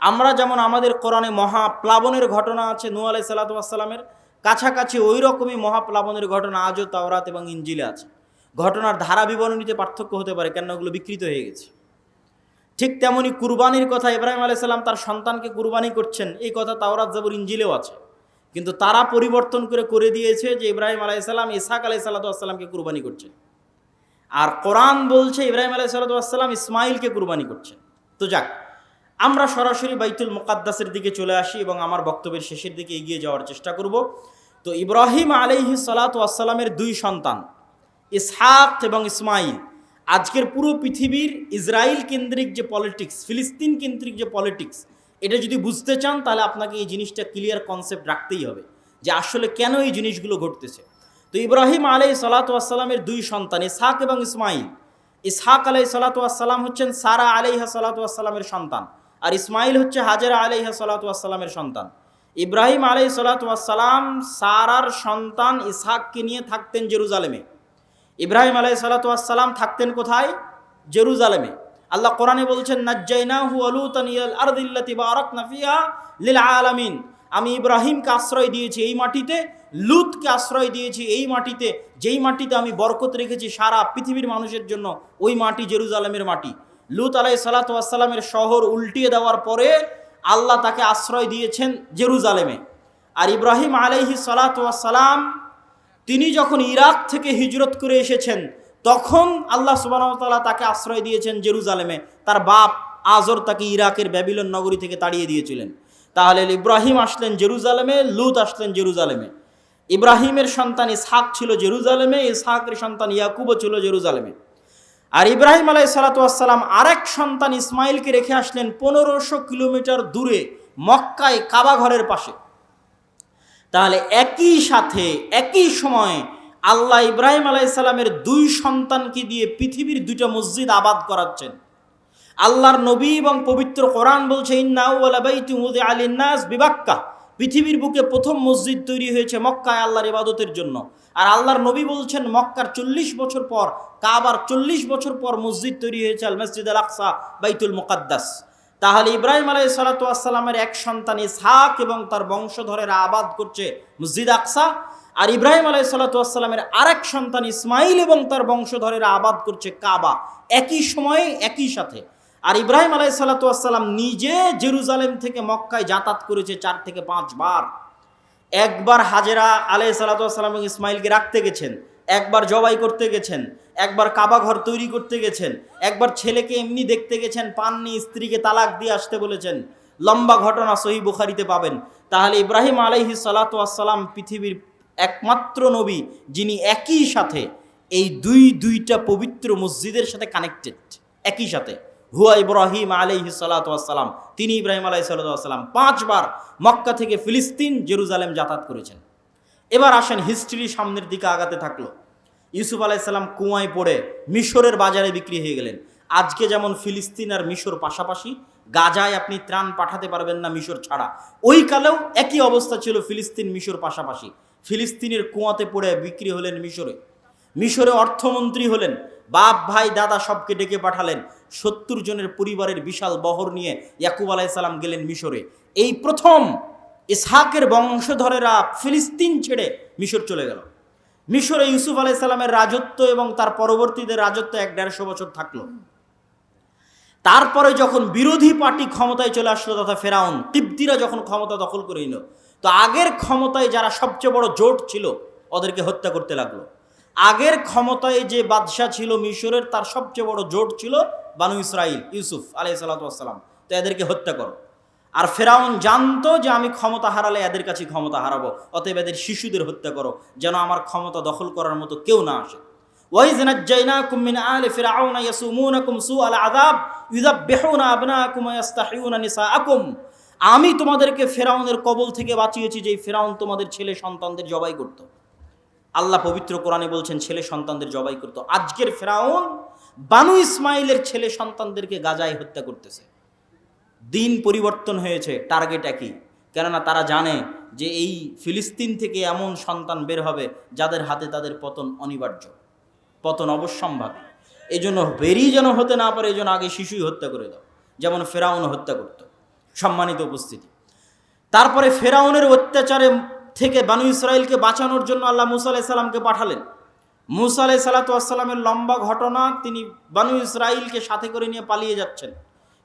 আমরা যেমন আমাদের কোরআনে মহাপ্লাবনের ঘটনা আছে নূহ আলাইহিস সালাতু ওয়াস সালামের, কাছাকাছি ওই রকমই মহাপ্লাবনের ঘটনা আজও তাওরাত এবং ইঞ্জিলে আছে। ঘটনার ধারা বিবরণীতে পার্থক্য হতে পারে, কেন ওগুলো বিকৃত হয়ে গেছে। ঠিক তেমনি কুরবানির কথা, ইব্রাহিম আলাইহিস সালাম তার সন্তানকে কুরবানি করছেন, এই কথা তাওরাত জাবুর ইঞ্জিলেও আছে, কিন্তু তারা পরিবর্তন করে দিয়েছে যে ইব্রাহিম আলাইহিস সালাম ইসহাক আলাইহিস সালাতু ওয়াস সালামকে কুরবানি করছেন। আর কোরআন বলছে ইব্রাহিম আলাইহিস সালাতু ওয়াস সালাম ইসমাইলকে কুরবানি করছেন। তো যাক, আমরা সরাসরি বাইতুল মুকাদ্দাসের দিকে চলে আসি এবং আমার বক্তব্যের শেষের দিকে এগিয়ে যাওয়ার চেষ্টা করব। তো ইব্রাহিম আলাইহিস সালাতু ওয়াস সালামের 2 সন্তান ইসহাক এবং ইসমাইল। আজকের পুরো পৃথিবীর ইসরায়েল কেন্দ্রিক যে পলিটিক্স, ফিলিস্তিন কেন্দ্রিক যে পলিটিক্স, এটা যদি বুঝতে চান তাহলে আপনাকে এই জিনিসটা ক্লিয়ার কনসেপ্ট রাখতেই হবে যে আসলে কেন এই জিনিসগুলো ঘটতেছে। তো ইব্রাহিম আলাইহিস সালাতু ওয়াস সালামের 2 সন্তান ইসহাক এবং ইসমাইল। ইসহাক আলাইহিস সালাতু ওয়াস সালাম হচ্ছেন সারা আলাইহা সালাতু ওয়াস সালামের সন্তান, আর ইসমাইল হচ্ছে হাজেরা আলাইহা সালাতু ওয়াস সালামের সন্তান। ইব্রাহিম আলাইহিস সালাতু ওয়াস সালাম সারার সন্তান ইসহাককে নিয়ে থাকতেন জেরুজালেমে। ইব্রাহিম আলাইহিস সালাতু ওয়াস সালাম থাকতেন কোথায়? জেরুজালেমে। আল্লাহ কোরআনে বলছেন নাজ্জাইনাহু ওয়া লূতান ইলাল আরদিল্লাতী বারাকনা ফিহা লিল আলামিন। আমি ইব্রাহিমকে আশ্রয় দিয়েছি এই মাটিতে, লূতকে আশ্রয় দিয়েছি এই মাটিতে, যেই মাটিতে আমি বরকত রেখেছি সারা পৃথিবীর মানুষের জন্য, ওই মাটি জেরুজালেমের মাটি। লূত আলাইহিস সালাতু ওয়াস সালামের শহর উল্টিয়ে দেওয়ার পরে আল্লাহ তাকে আশ্রয় দিয়েছেন জেরুজালেমে। আর ইব্রাহিম আলাইহিস সালাতু ওয়াস সালাম তিনি যখন ইরাক থেকে হিজরত করে এসেছেন, তখন আল্লাহ সুবহানাহু ওয়া তাআলা তাকে আশ্রয় দিয়েছেন জেরুজালেমে। তার বাপ আজর তাকে ইরাকের ব্যাবিলন নগরী থেকে তাড়িয়ে দিয়েছিলেন। তাহলে ইব্রাহিম আসলেন জেরুজালেমে, লূত আসলেন জেরুজালেমে। ইব্রাহিমের সন্তান ইসহাক ছিল জেরুজালেমে, ইসহাকের সন্তান ইয়াকুবও ছিল জেরুজালেমে। আর ইব্রাহিম আলাইহিস সালাতু ওয়াস সালাম আরেক সন্তান ইসমাইলকে রেখে আসলেন 1500 কিলোমিটার দূরে মক্কায় কাবা ঘরের পাশে। তাহলে একই সাথে একই সময়ে আল্লাহ ইব্রাহিম আলাইহিস সালামের 2 সন্তানকে দিয়ে পৃথিবীর 2টা মসজিদ আবাদ করাচ্ছেন। আল্লাহর নবী এবং পবিত্র কোরআন বলছে ইন্না আউওয়ালা বাইতিন উযিআ লিন-নাস বিবাক্কা, পৃথিবীর বুকে প্রথম মসজিদ তৈরি হয়েছে মক্কায় আল্লাহর ইবাদতের জন্য। আর আল্লাহর নবী বলছেন মক্কার 40 বছর পর, কাবার 40 বছর পর মসজিদ তৈরি হয়েছে আল মসজিদ আল আকসা, বাইতুল মুকাদ্দাস। তাহলে ইব্রাহিম আলাইহিস সালাতু ওয়াস সালামের এক সন্তান ইসহাক এবং তার বংশধরেরা আবাদ করছে মসজিদ আকসা। আর ইব্রাহিম আলাইহিসসালামের আরেক সন্তান ইসমাইল এবং তার বংশধরেরা আবাদ করছে কাবা, একই সময়ে একই সাথে। আর ইব্রাহিম আলাইহিসসালাম নিজে জেরুজালেম থেকে মক্কায় যাতায়াত করেছে 4 থেকে 5 বার। একবার হাজেরা আলাইহিসসালাম এবং ইসমাইলকে রাখতে গেছেন, একবার জবাই করতে গেছেন, একবার কাবা ঘর তৈরি করতে গেছেন, একবার ছেলেকে এমনি দেখতে গেছেন, পাননি, স্ত্রীকে তালাক দিয়ে আসতে বলেছেন। লম্বা ঘটনা সহিহ বুখারীতে পাবেন। তাহলে ইব্রাহিম আলাইহিসসালাম পৃথিবীর একমাত্র নবী যিনি একই সাথে এই দুইটা পবিত্র মসজিদের সাথে কানেক্টেড, একই সাথে। হুয়া ইব্রাহিম আলাইহিসসালাম, তিনি ইব্রাহিম আলাইহিসসালাম 5 বার মক্কা থেকে ফিলিস্তিন জেরুজালেম যাতায়াত করেছেন। এবার আসেন হিস্ট্রি সামনের দিকে আগাতে থাকলো। ইউসুফ আলাইহিসসালাম কুয়ায় পড়ে মিশরের বাজারে বিক্রি হয়ে গেলেন। আজকে যেমন ফিলিস্তিন আর মিশর পাশাপাশি, গাজায় আপনি ত্রাণ পাঠাতে পারবেন না মিশর ছাড়া, ওই কালেও একই অবস্থা ছিল, ফিলিস্তিন মিশর পাশাপাশি। ফিলিস্তিনের কুয়াতে পড়ে বিক্রি হলেন মিশরে অর্থমন্ত্রী হলেন, বাপ ভাই দাদা সবকে ডেকে পাঠালেন। 70 জনের পরিবারের বিশাল বহর নিয়ে ইয়াকুব আলাইহিসসালাম গেলেন মিশরে। এই প্রথম ইসহাকের বংশধরেরা ফিলিস্তিন ছেড়ে মিশর চলে গেল। মিশরে ইউসুফ আলাইহিসসালামের রাজত্ব এবং তার পরবর্তীদের রাজত্ব 1-150 বছর থাকলো। তারপরে যখন বিরোধী পার্টি ক্ষমতায় চলে আসলো, তথা ফেরাউন কিবতীরা যখন ক্ষমতা দখল করে নিল, তো আগের ক্ষমতায় যারা সবচেয়ে বড় জোট ছিল ওদেরকে হত্যা করতে লাগলো। আগের ক্ষমতায় যে বাদশাহ ছিল মিশরের, তার সবচেয়ে বড় জোট ছিল বানু ইসরাইল, ইউসুফ আলাইহিসসালাম, তো এদেরকে হত্যা করো। আর ফেরাউন জানতো যে আমি ক্ষমতা হারালে এদের কাছে ক্ষমতা হারাবো, অতএব এদের শিশুদের হত্যা করো, যেন আমার ক্ষমতা দখল করার মতো কেউ না আসে। ওয়াইজ নাজ্জাইনাকুম মিন আলি ফিরআউনা ইয়াসুমুনাকুম সুআল আযাব ইউযাববিহুনা আবনাকুম ওয়া ইস্তাহিয়ুনা নিসাআকুম। আমি তোমাদেরকে ফেরাউনের কবল থেকে বাঁচিয়েছি, যে ফেরাউন তোমাদের ছেলে সন্তানদের জবাই করত। আল্লাহ পবিত্র কোরআনে বলছেন ছেলে সন্তানদের জবাই করত। আজকের ফেরাউন বানু ইসমাইলের ছেলে সন্তানদেরকে গাজায় হত্যা করতেছে। দিন পরিবর্তন হয়েছে, টার্গেট একই। কেননা তারা জানে যে এই ফিলিস্তিন থেকে এমন সন্তান বের হবে যাদের হাতে তাদের পতন অনিবার্য, পতন অবশ্যম্ভাবী। এই জন্য বেরি যেন হতে না পারে, এই জন্য আগে শিশুই হত্যা করে দাও, যেমন ফেরাউন হত্যা করত। সম্মানিত উপস্থিতি, তারপরে ফেরাউনের অত্যাচারে থেকে বানু ইসরাইলকে বাঁচানোর জন্য আল্লাহ মুসা আলাইহিসসালামকে পাঠালেন। মুসা আলাইহিসসালামের লম্বা ঘটনা, তিনি বানু ইসরাইলকে সাথে করে নিয়ে পালিয়ে যাচ্ছেন।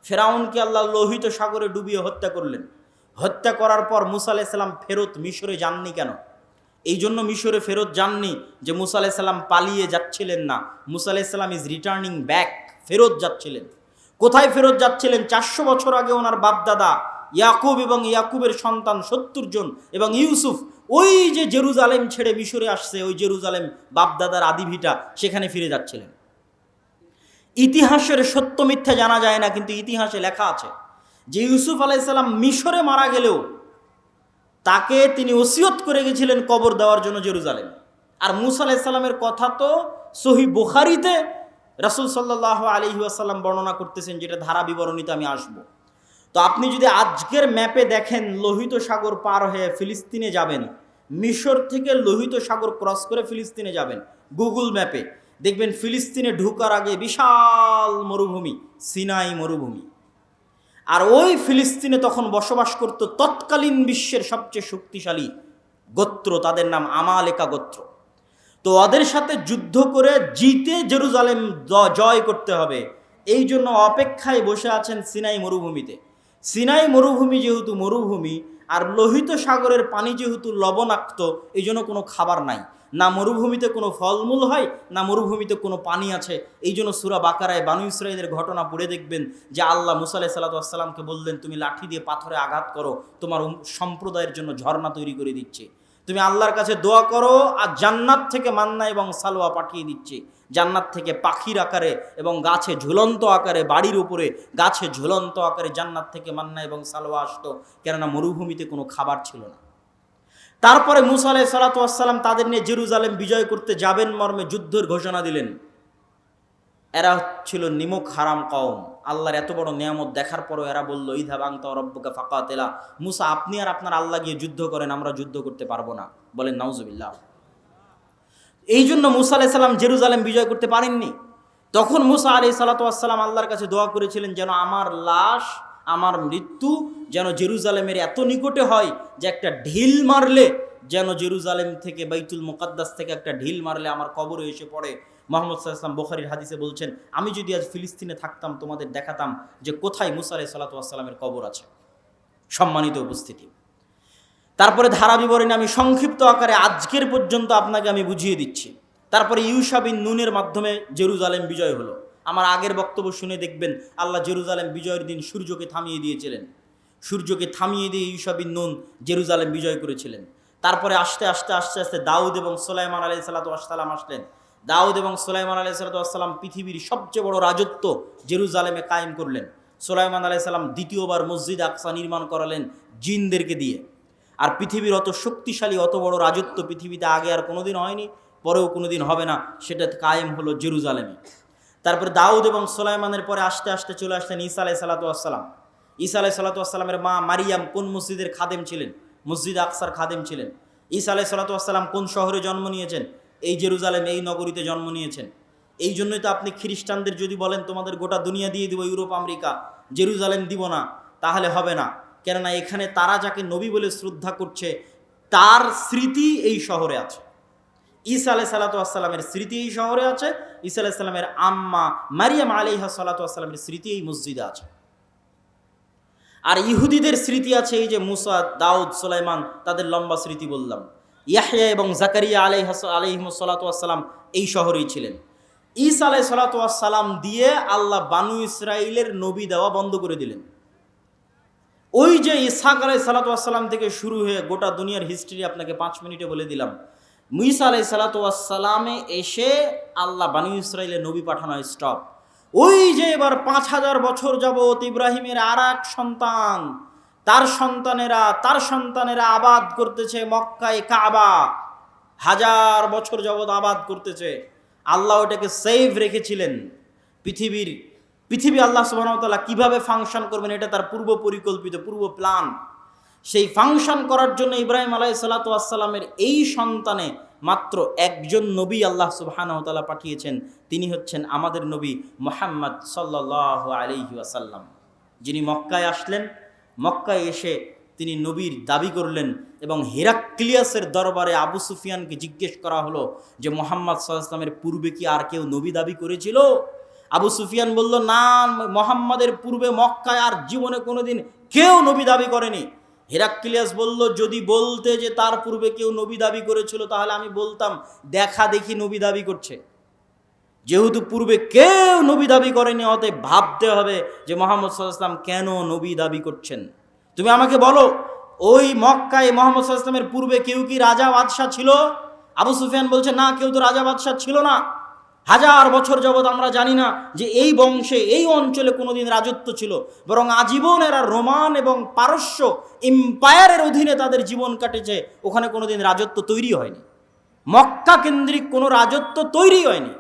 ফেরাউনকে আল্লাহ লোহিত সাগরে ডুবিয়ে হত্যা করলেন। হত্যা করার পর মুসা আলাইহিসসালাম ফেরত মিশরে যাননি কেন? এই জন্য মিশরে ফেরত যাননি যে মুসা আলাইহিসসালাম পালিয়ে যাচ্ছিলেন না, মুসা আলাইহিসসালাম ইজ রিটার্নিং ব্যাক, ফেরত যাচ্ছিলেন। কোথায় ফেরত যাচ্ছিলেন? 400 বছর আগে ওনার বাপদাদা ইয়াকুব এবং ইয়াকুবের সন্তান 70 জন এবং ইউসুফ ওই যে জেরুজালেম ছেড়ে মিশরে আসছে, ওই জেরুজালেম বাপদাদার আদিভিটা, সেখানে ফিরে যাচ্ছিলেন। ইতিহাসের সত্য মিথ্যা জানা যায় না, কিন্তু ইতিহাসে লেখা আছে যে ইউসুফ আলাইহিসসালাম মিশরে মারা গেলেও তাকে তিনি ওসিয়ত করে গেছিলেন কবর দেওয়ার জন্য জেরুজালেম। আর মুসা আলাইহিসসালামের কথা তো সহিহ বুখারীতে রাসূল সাল্লাল্লাহু আলাইহি ওয়াসাল্লাম বর্ণনা করতেছেন, যেটা ধারা বিবরণীতে আমি আসব। তো আপনি যদি আজকের ম্যাপে দেখেন, লোহিত সাগর পার হয়ে ফিলিস্তিনে যাবেন, মিশর থেকে লোহিত সাগর ক্রস করে ফিলিস্তিনে যাবেন, গুগল ম্যাপে দেখবেন ফিলিস্তিনে ঢোকার আগে বিশাল মরুভূমি, সিনাই মরুভূমি। আর ওই ফিলিস্তিনে তখন বসবাস করত তৎকালীন বিশ্বের সবচেয়ে শক্তিশালী গোত্র, তাদের নাম আমালেকা গোত্র। তো ওদের সাথে যুদ্ধ করে জিতে জেরুজালেম জয় করতে হবে, এই জন্য অপেক্ষায় বসে আছেন সিনাই মরুভূমিতে। সিনাই মরুভূমি যেহেতু মরুভূমি, আর লোহিত সাগরের পানি যেহেতু লবণাক্ত, এই জন্য কোনো খাবার নাই, না মরুভূমিতে কোনো ফলমূল হয়, না মরুভূমিতে কোনো পানি আছে। এই জন্য সূরা বাকারায় বানু ইসরাইলের ঘটনা পড়ে দেখবেন যে আল্লাহ মুসা আলাইহিসসালামকে বললেন, তুমি লাঠি দিয়ে পাথরে আঘাত করো, তোমার সম্প্রদায়ের জন্য ঝর্ণা তৈরি করে দিচ্ছে। তুমি আল্লাহর কাছে দোয়া করো, আর জান্নাত থেকে মান্না এবং সালোয়া পাঠিয়ে দিচ্ছে। জান্নাত থেকে পাখির আকারে এবং গাছে ঝুলন্ত আকারে, বাড়ির উপরে গাছে ঝুলন্ত আকারে জান্নাত থেকে মান্না এবং সালোয়া আসতো, কেননা মরুভূমিতে কোনো খাবার ছিল না। তারপরে মুসা আলাইহিসসালাম তাদের নিয়ে জেরুজালেম বিজয় করতে যাবেন মর্মে যুদ্ধের ঘোষণা দিলেন। এরা ছিল নিমক হারাম কওম। আল্লাহর এত বড় নিয়ামত দেখার পরও এরা বলল, ইযহাব আনতা ওয়া রাব্বুকা ফাকাতিলা, মুসা আপনি আর আপনার আল্লাহ গিয়ে যুদ্ধ করেন, আমরা যুদ্ধ করতে পারবো না। বলেন নাউজুবিল্লাহ। এই জন্য মুসা আলাইহিসসালাম জেরুজালেম বিজয় করতে পারেননি। তখন মুসা আলাইহিসসালাম আল্লাহর কাছে দোয়া করেছিলেন, যেন আমার লাশ, আমার মৃত্যু যেন জেরুজালেমের এত নিকটে হয় যে একটা ঢিল মারলে যেন জেরুজালেম থেকে বাইতুল মুকাদ্দাস থেকে একটা ঢিল মারলে আমার কবরে এসে পড়ে। মুহাম্মদ সাল্লাল্লাহু আলাইহি ওয়াসাল্লাম বুখারীর হাদিসে বলছেন, আমি যদি আজ ফিলিস্তিনে থাকতাম তোমাদের দেখাতাম যে কোথায় মুসা আলাইহিস সালাতু ওয়াস সালামের কবর আছে। সম্মানিত উপস্থিতি, তারপরে ধারা বিবরণী আমি সংক্ষিপ্ত আকারে আজকের পর্যন্ত আপনাকে আমি বুঝিয়ে দিচ্ছি। তারপরে ইউশা বিন নুনের মাধ্যমে জেরুজালেম বিজয় হলো। আমার আগের বক্তব্য শুনে দেখবেন আল্লাহ জেরুজালেম বিজয়ের দিন সূর্যকে থামিয়ে দিয়েছিলেন। সূর্যকে থামিয়ে দিয়ে ইউশা বিন নুন জেরুজালেম বিজয় করেছিলেন। তারপরে আস্তে আস্তে আস্তে আস্তে দাউদ এবং সুলাইমান আলাইহিস সালাতু ওয়াস সালাম আসলেন। দাউদ এবং সুলাইমান আলাইহিস সালাতু ওয়াস সালাম পৃথিবীর সবচেয়ে বড় রাজত্ব জেরুজালেমে কায়েম করলেন। সুলাইমান আলাইহিস সালাম দ্বিতীয়বার মসজিদ আকসা নির্মাণ করালেন জিনদেরকে দিয়ে। আর পৃথিবীর অত শক্তিশালী অত বড় রাজত্ব পৃথিবীতে আগে আর কোনোদিন হয়নি, পরেও কোনোদিন হবে না, সেটা কায়েম হলো জেরুজালেমে। তারপরে দাউদ এবং সুলাইমানের পরে আস্তে আস্তে চলে আসলেন ঈসা আলাইহিস সালাতু ওয়াস সালাম। ঈসা আলাইহিস সালাতু ওয়াস সালামের মা মারিয়াম কোন মসজিদের খাদেম ছিলেন? মসজিদ আকসার খাদেম ছিলেন। ঈসা আলাইহিস সালাতু ওয়াস সালাম কোন শহরে জন্ম নিয়েছেন? এই জেরুজালেম, এই নগরীতে জন্ম নিয়েছেন। এই জন্যই তো আপনি খ্রিস্টানদের যদি বলেন তোমাদের গোটা দুনিয়া দিয়ে দিব, ইউরোপ আমেরিকা, জেরুজালেম দিব না, তাহলে হবে না। কেননা এখানে তারা যাকে নবী বলে শ্রদ্ধা করছে তার স্মৃতি এই শহরে আছে। ঈসা আলাইহিস সালাতু ওয়াস সালামের স্মৃতি এই শহরে আছে। ঈসা আলাইহিস সালামের আম্মা মারিয়াম আলাইহিস সালাতু ওয়াস সালামের স্মৃতি এই মসজিদে আছে। আর ইহুদিদের স্মৃতি আছে এই যে মুসা, দাউদ, সুলাইমান, তাদের লম্বা স্মৃতি বললাম। ইয়াহইয়া এবং জাকারিয়া আলাইহিস সালাতু ওয়াস সালাম এই শহরেই ছিলেন। ঈসা আলাইহিস সালাতু ওয়াস সালাম দিয়ে আল্লাহ বানু ইসরাইলের নবী দেওয়া বন্ধ করে দিলেন। ওই যে ইসহাক আলাইহিস সালাতু ওয়াস সালাম থেকে শুরু হয়ে গোটা দুনিয়ার হিস্ট্রি আপনাকে 5 মিনিটে বলে দিলাম। মুসা আলাইহিস সালাতু ওয়াস সালামে এসে আল্লাহ বানু ইসরাইলের নবী পাঠানো স্টপ। ওই যে এবার 5000 বছর যাবত ইব্রাহিমের আর এক সন্তান, তার সন্তানেরা আবাদ করতেছে মক্কায় কাবা। 1000 বছর যাবত আবাদ করতেছে। আল্লাহ ওটাকে সেভ রেখেছিলেন। পৃথিবী আল্লাহ সুবহানাহু ওয়া তাআলা কিভাবে ফাংশন করবেন এটা তার পূর্ব পরিকল্পিত, পূর্ব প্ল্যান। সেই ফাংশন করার জন্য ইব্রাহিম আলাইহিস সালাতু ওয়াস সালামের এই সন্তানে মাত্র একজন নবী আল্লাহ সুবহানাহু ওয়া তাআলা পাঠিয়েছেন। তিনি হচ্ছেন আমাদের নবী মুহাম্মদ সাল্লাল্লাহু আলাইহি ওয়াসাল্লাম, যিনি মক্কায় আসলেন। মক্কায় এসে তিনি নবীর দাবি করলেন এবং হেরাক্লিয়াসের দরবারে আবু সুফিয়ানকে জিজ্ঞেস করা হলো যে মুহাম্মদ সাল্লাল্লাহু আলাইহি ওয়াসাল্লামের পূর্বে কি আর কেউ নবী দাবি করেছিল? আবু সুফিয়ান বলল, না, মুহাম্মাদের পূর্বে মক্কায় আর জীবনে কোনোদিন কেউ নবী দাবি করেনি। হেরাক্লিয়াস বলল, যদি বলতে যে তার পূর্বে কেউ নবী দাবি করেছিল তাহলে আমি বলতাম দেখা দেখি নবী দাবি করছে। যেহেতু পূর্বে কেউ নবী দাবি করেনি, অতএব ভাবতে হবে যে মুহাম্মদ সাল্লাল্লাহু আলাইহি ওয়াসাল্লাম কেন নবী দাবি করছেন। তুমি আমাকে বলো, ওই মক্কায় মুহাম্মদ সাল্লাল্লাহু আলাইহি ওয়াসাল্লামের পূর্বে কেউ কি রাজা বাদশাহ ছিল? আবু সুফিয়ান বলছে, না, কেউ তো রাজা বাদশাহ ছিল না। 1000 বছর যাবৎ আমরা জানি না যে এই বংশে এই অঞ্চলে কোনোদিন রাজত্ব ছিল, বরং আজীবন এরা রোমান এবং পারস্য এম্পায়ারের অধীনে তাদের জীবন কাটেছে। ওখানে কোনোদিন রাজত্ব তৈরি হয়নি, মক্কা কেন্দ্রিক কোনো রাজত্ব তৈরি হয়নি।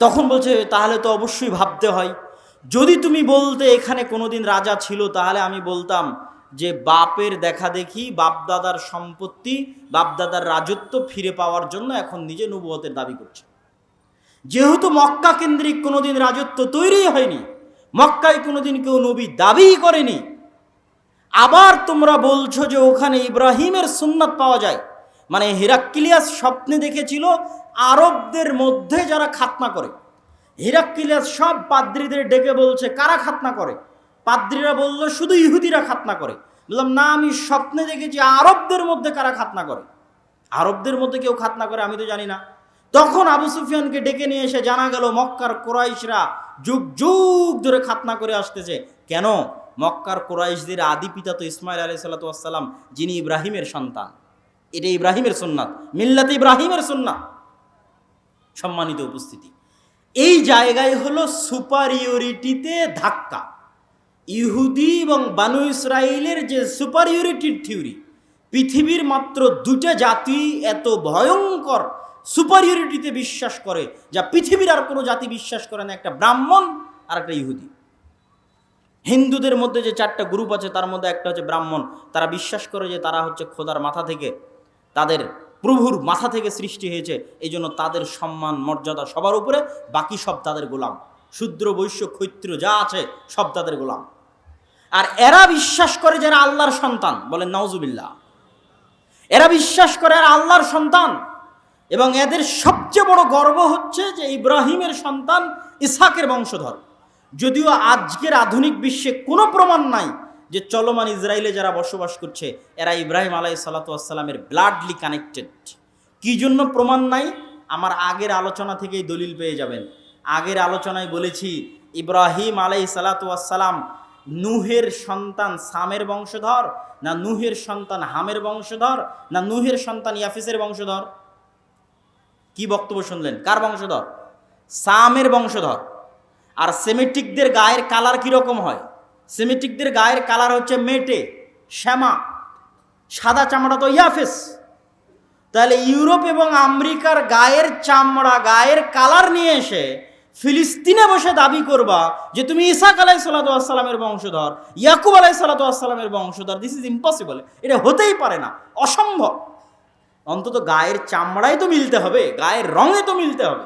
তখন বলছে, তাহলে তো অবশ্যই ভাবতে হয়, যদি তুমি বলতে এখানে কোনোদিন রাজা ছিল তাহলে আমি বলতাম যে বাপের দেখা দেখি, বাপদাদার সম্পত্তি, বাপদাদার রাজত্ব ফিরে পাওয়ার জন্য এখন নিজে নবুয়তের দাবি করছে। যেহেতু মক্কা কেন্দ্রিক কোনোদিন রাজত্ব তৈরি হয়নি, মক্কায় কোনোদিন কেউ নবী দাবি করেনি, আবার তোমরা বলছো যে ওখানে ইব্রাহিমের সুন্নাত পাওয়া যায়, মানে হেরাক্লিয়াস স্বপ্নে দেখেছিল আরবদের মধ্যে যারা খাতনা করে। হেরাক্লিয়াস সব পাদ্রীদের ডেকে বলছে, কারা খাতনা করে? পাদ্রীরা বলল, শুধু ইহুদিরা খাতনা করে। বললাম, না, আমি স্বপ্নে দেখেছি আরবদের মধ্যে কারা খাতনা করে। আরবদের মধ্যে কেউ খাতনা করে আমি তো জানি না। তখন আবু সুফিয়ানকে ডেকে নিয়ে এসে জানা গেল মক্কার কুরাইশরা যুগ যুগ ধরে খাতনা করে আসতেছে। কেন? মক্কার কুরাইশদের আদি পিতা তো ইসমাইল আলাইহিস সালাতু ওয়াস সালাম, যিনি ইব্রাহিমের সন্তান। এটা ইব্রাহিমের সুন্নাত, মিল্লাতে ইব্রাহিমের সুন্নাত। সম্মানিত উপস্থিতি, এই জায়গায় হলো সুপারিয়রিটিতে ধাক্কা। ইহুদি এবং বানু ইসরাইলের যে সুপারিয়রিটির থিওরি, পৃথিবীর মাত্র 2টা জাতি এত ভয়ঙ্কর সুপারিয়রিটিতে বিশ্বাস করে যা পৃথিবীর আর কোনো জাতি বিশ্বাস করে না, একটা ব্রাহ্মণ আর একটা ইহুদি। হিন্দুদের মধ্যে যে 4টা গ্রুপ আছে তার মধ্যে একটা হচ্ছে ব্রাহ্মণ। তারা বিশ্বাস করে যে তারা হচ্ছে খোদার মাথা থেকে, তাদের প্রভুর মাথা থেকে সৃষ্টি হয়েছে, এই জন্য তাদের সম্মান মর্যাদা সবার উপরে, বাকি সব তাদের গোলাম। শূদ্র বৈশ্য ক্ষত্রিয় যা আছে সব তাদের গোলাম। আর এরা বিশ্বাস করে যারা আল্লাহর সন্তান, বলেন নাউজুবিল্লাহ। এরা বিশ্বাস করে এরা আল্লাহর সন্তান, এবং এদের সবচেয়ে বড় গর্ব হচ্ছে যে ইব্রাহিমের সন্তান ইসহাকের বংশধর। যদিও আজকের আধুনিক বিশ্বে কোনো প্রমাণ নাই যে চলমান ইসরায়েলে যারা বসবাস করছে এরা ইব্রাহিম আলাইহিস সালামের ব্লাডলি কানেক্টেড। কি জন্য প্রমাণ নাই? আমার আগের আলোচনা থেকেই দলিল পেয়ে যাবেন। আগের আলোচনায় বলেছি ইব্রাহিম আলাইহিস সালাম নূহের সন্তান সামের বংশধর, না নূহের সন্তান হামের বংশধর, না নূহের সন্তান ইয়াফিসের বংশধর? কি বক্তব্য শুনলেন? কার বংশধর? সামের বংশধর। আর সেমেটিকদের গায়ের কালার কিরকম হয়? সেমেটিকদের গায়ের কালার হচ্ছে মেটে, শ্যামা, সাদা চামড়া তো ইয়াফেস। তাহলে ইউরোপ এবং আমেরিকার গায়ের চামড়া, গায়ের কালার নিয়ে এসে ফিলিস্তিনে বসে দাবি করবা যে তুমি ইসহাক আলাইহিসসালামের বংশধর, ইয়াকুব আলাইহিসসালামের বংশধর, দিস ইজ ইম্পসিবল। এটা হতেই পারে না, অসম্ভব। অন্তত গায়ের চামড়ায় তো মিলতে হবে, গায়ের রঙে তো মিলতে হবে।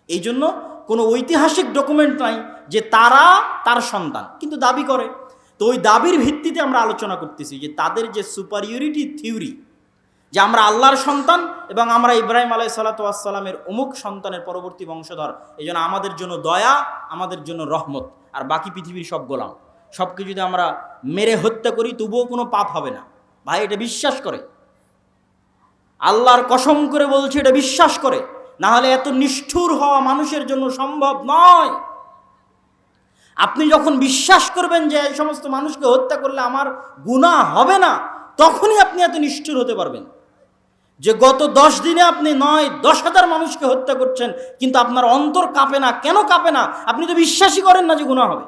এই জন্য কোনো ঐতিহাসিক ডকুমেন্ট নাই যে তারা তার সন্তান, কিন্তু দাবি করে। তো ওই দাবির ভিত্তিতে আমরা আলোচনা করতেছি যে তাদের যে সুপারিয়রিটি থিওরি, যে আমরা আল্লাহর সন্তান এবং আমরা ইব্রাহিম আলাইহিসসালামের অমুক সন্তানের পরবর্তী বংশধর, এই জন্য আমাদের জন্য দয়া, আমাদের জন্য রহমত, আর বাকি পৃথিবীর সব গোলাম। সবকে যদি আমরা মেরে হত্যা করি তবুও কোনো পাপ হবে না। ভাই, এটা বিশ্বাস করে, আল্লাহর কসম করে বলছে এটা বিশ্বাস করে, না হলে এত নিষ্ঠুর হওয়া মানুষের জন্য সম্ভব নয়। আপনি যখন বিশ্বাস করবেন যে এই সমস্ত মানুষকে হত্যা করলে আমার গুনাহ হবে না, তখনই আপনি এত নিষ্ঠুর হতে পারবেন। যে গত 10 দিনে আপনি 9-10,000 মানুষকে হত্যা করছেন, কিন্তু আপনার অন্তর কাঁপে না। কেন কাঁপে না? আপনি তো বিশ্বাসই করেন না যে গুনাহ হবে।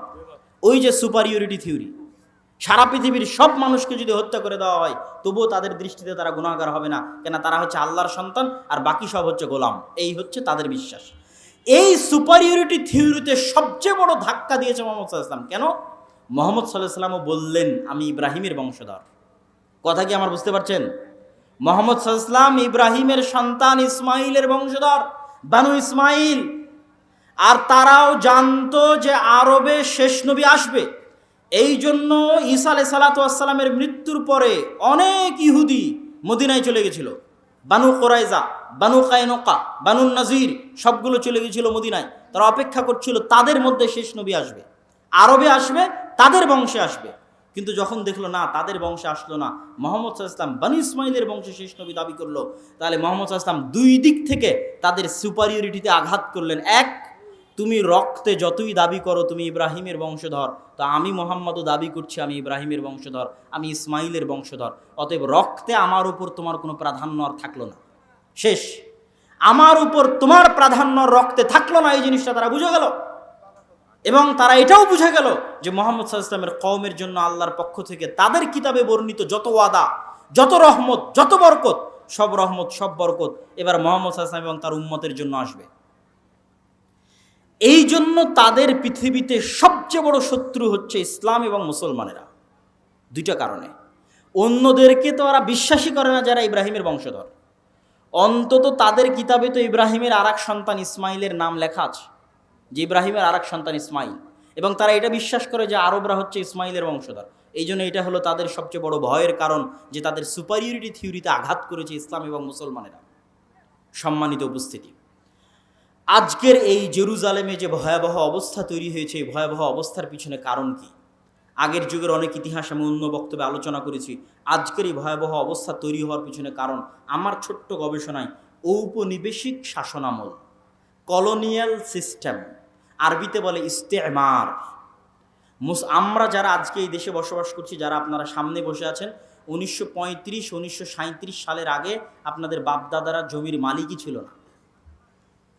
ওই যে সুপারিয়রিটি থিওরি, সারা পৃথিবীর সব মানুষকে যদি হত্যা করে দেওয়া হয় তবুও তাদের দৃষ্টিতে তারা গুনাহগার হবে না, কেন? তারা হচ্ছে আল্লাহর সন্তান আর বাকি সব হচ্ছে গোলাম। এই হচ্ছে তাদের বিশ্বাস। এই সুপারিয়রিটি থিওরিতে সবচেয়ে বড় ধাক্কা দিয়েছে মোহাম্মদ সাল্লাল্লাহু আলাইহি ওয়াসাল্লাম। কেন? মোহাম্মদ সাল্লাল্লাহু আলাইহি ওয়াসাল্লামও বললেন আমি ইব্রাহিমের বংশধর। কথা কি আমার বুঝতে পারছেন? মোহাম্মদ সাল্লাল্লাহু আলাইহি ওয়াসাল্লাম ইব্রাহিমের সন্তান ইসমাইলের বংশধর, বানু ইসমাইল। আর তারাও জানতো যে আরবে শেষ নবী আসবে। এই জন্য ঈসা আলাইহিস সালামের মৃত্যুর পরে অনেক ইহুদি মদিনায় চলে গেছিল। বানু কুরাইজা, বানু কায়নুকা, বানু নাজির সবগুলো চলে গেছিল মদিনায়। তারা অপেক্ষা করছিল তাদের মধ্যে শেষ নবী আসবে, আরবে আসবে, তাদের বংশে আসবে। কিন্তু যখন দেখলো না তাদের বংশে আসলো না, মুহাম্মদ সাল্লাল্লাহু আলাইহি ওয়াসাল্লাম বানু ইসমাইলের বংশে শেষ নবী দাবি করলো, তাহলে মুহাম্মদ সাল্লাল্লাহু আলাইহি ওয়াসাল্লাম দুই দিক থেকে তাদের সুপারিয়রিটিতে আঘাত করলেন। এক, তুমি রক্তে যতই দাবি করো তুমি ইব্রাহিমের বংশধর, তো আমি মোহাম্মদও দাবি করছি আমি ইব্রাহিমের বংশধর, আমি ইসমাইলের বংশধর। অতএব রক্তে আমার উপর তোমার কোনো প্রাধান্য আর থাকলো না, শেষ। আমার উপর তোমার প্রাধান্য রক্তে থাকলো না, এই জিনিসটা তারা বুঝে গেল। এবং তারা এটাও বুঝে গেল যে মুহাম্মদ সাল্লাল্লাহু আলাইহি ওয়াসাল্লামের কওমের জন্য আল্লাহর পক্ষ থেকে তাদের কিতাবে বর্ণিত যত ওয়াদা, যত রহমত, যত বরকত, সব রহমত, সব বরকত এবার মুহাম্মদ সাল্লাল্লাহু আলাইহি ওয়াসাল্লাম এবং তার উম্মতের জন্য আসবে। এই জন্য তাদের পৃথিবীতে সবচেয়ে বড় শত্রু হচ্ছে ইসলাম এবং মুসলমানেরা। দুইটা কারণে। অন্যদেরকে তো ওরা বিশ্বাসই করে না যারা ইব্রাহিমের বংশধর। অন্তত তাদের কিতাবে তো ইব্রাহিমের আর এক সন্তান ইসমাইলের নাম লেখা আছে, যে ইব্রাহিমের আর এক সন্তান ইসমাইল। এবং তারা এটা বিশ্বাস করে যে আরবরা হচ্ছে ইসমাইলের বংশধর। এই জন্য এটা হলো তাদের সবচেয়ে বড় ভয়ের কারণ, যে তাদের সুপারিয়রিটি থিওরিতে আঘাত করেছে ইসলাম এবং মুসলমানেরা। সম্মানিত উপস্থিতি, আজকের এই জেরুজালেমে যে ভয়াবহ অবস্থা তৈরি হয়েছে, এই ভয়াবহ অবস্থার পিছনে কারণ কি? আগের যুগের অনেক ইতিহাস আমি অন্য বক্তব্যে আলোচনা করেছি। আজকের এই ভয়াবহ অবস্থা তৈরি হওয়ার পিছনে কারণ আমার ছোট্ট গবেষণায় ঔপনিবেশিক শাসনামল, কলোনিয়াল সিস্টেম, আরবিতে বলে ইস্তেমার। আমরা যারা আজকে এই দেশে বসবাস করছি, যারা আপনারা সামনে বসে আছেন, 1935-1937 সালের আগে আপনাদের বাপদাদারা জমির মালিকই ছিল না।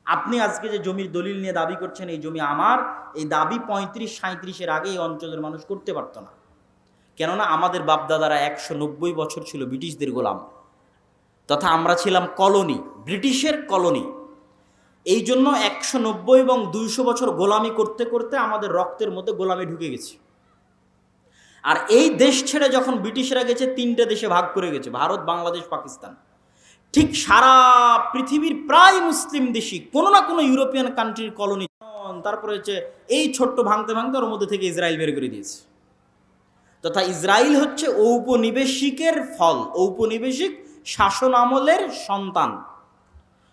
আপনি আজকে যে জমির দলিল নিয়ে দাবি করছেন এই জমি আমার, এই দাবি 35-37-এর আগে এই অঞ্চলের মানুষ করতে পারত না। কেননা আমাদের বাপদাদারা 190 বছর ছিল ব্রিটিশদের গোলাম, তথা আমরা ছিলাম কলোনি, ব্রিটিশের কলোনি। এই জন্য 190 এবং 200 বছর গোলামি করতে করতে আমাদের রক্তের মধ্যে গোলামি ঢুকে গেছে। আর এই দেশ ছেড়ে যখন ব্রিটিশরা গেছে 3টে দেশে ভাগ করে গেছে, ভারত, বাংলাদেশ, পাকিস্তান। ঠিক সারা পৃথিবীর প্রায় মুসলিম দেশই কোনো না কোনো ইউরোপিয়ান কান্ট্রির কলোনি। তারপরে হচ্ছে এই ছোট্ট ভাঙতে ভাঙতে ওর মধ্যে থেকে ইসরায়েল বের করে দিয়েছে। তো তথা ইসরায়েল হচ্ছে ঔপনিবেশিকের ফল, ঔপনিবেশিক শাসন আমলের সন্তান।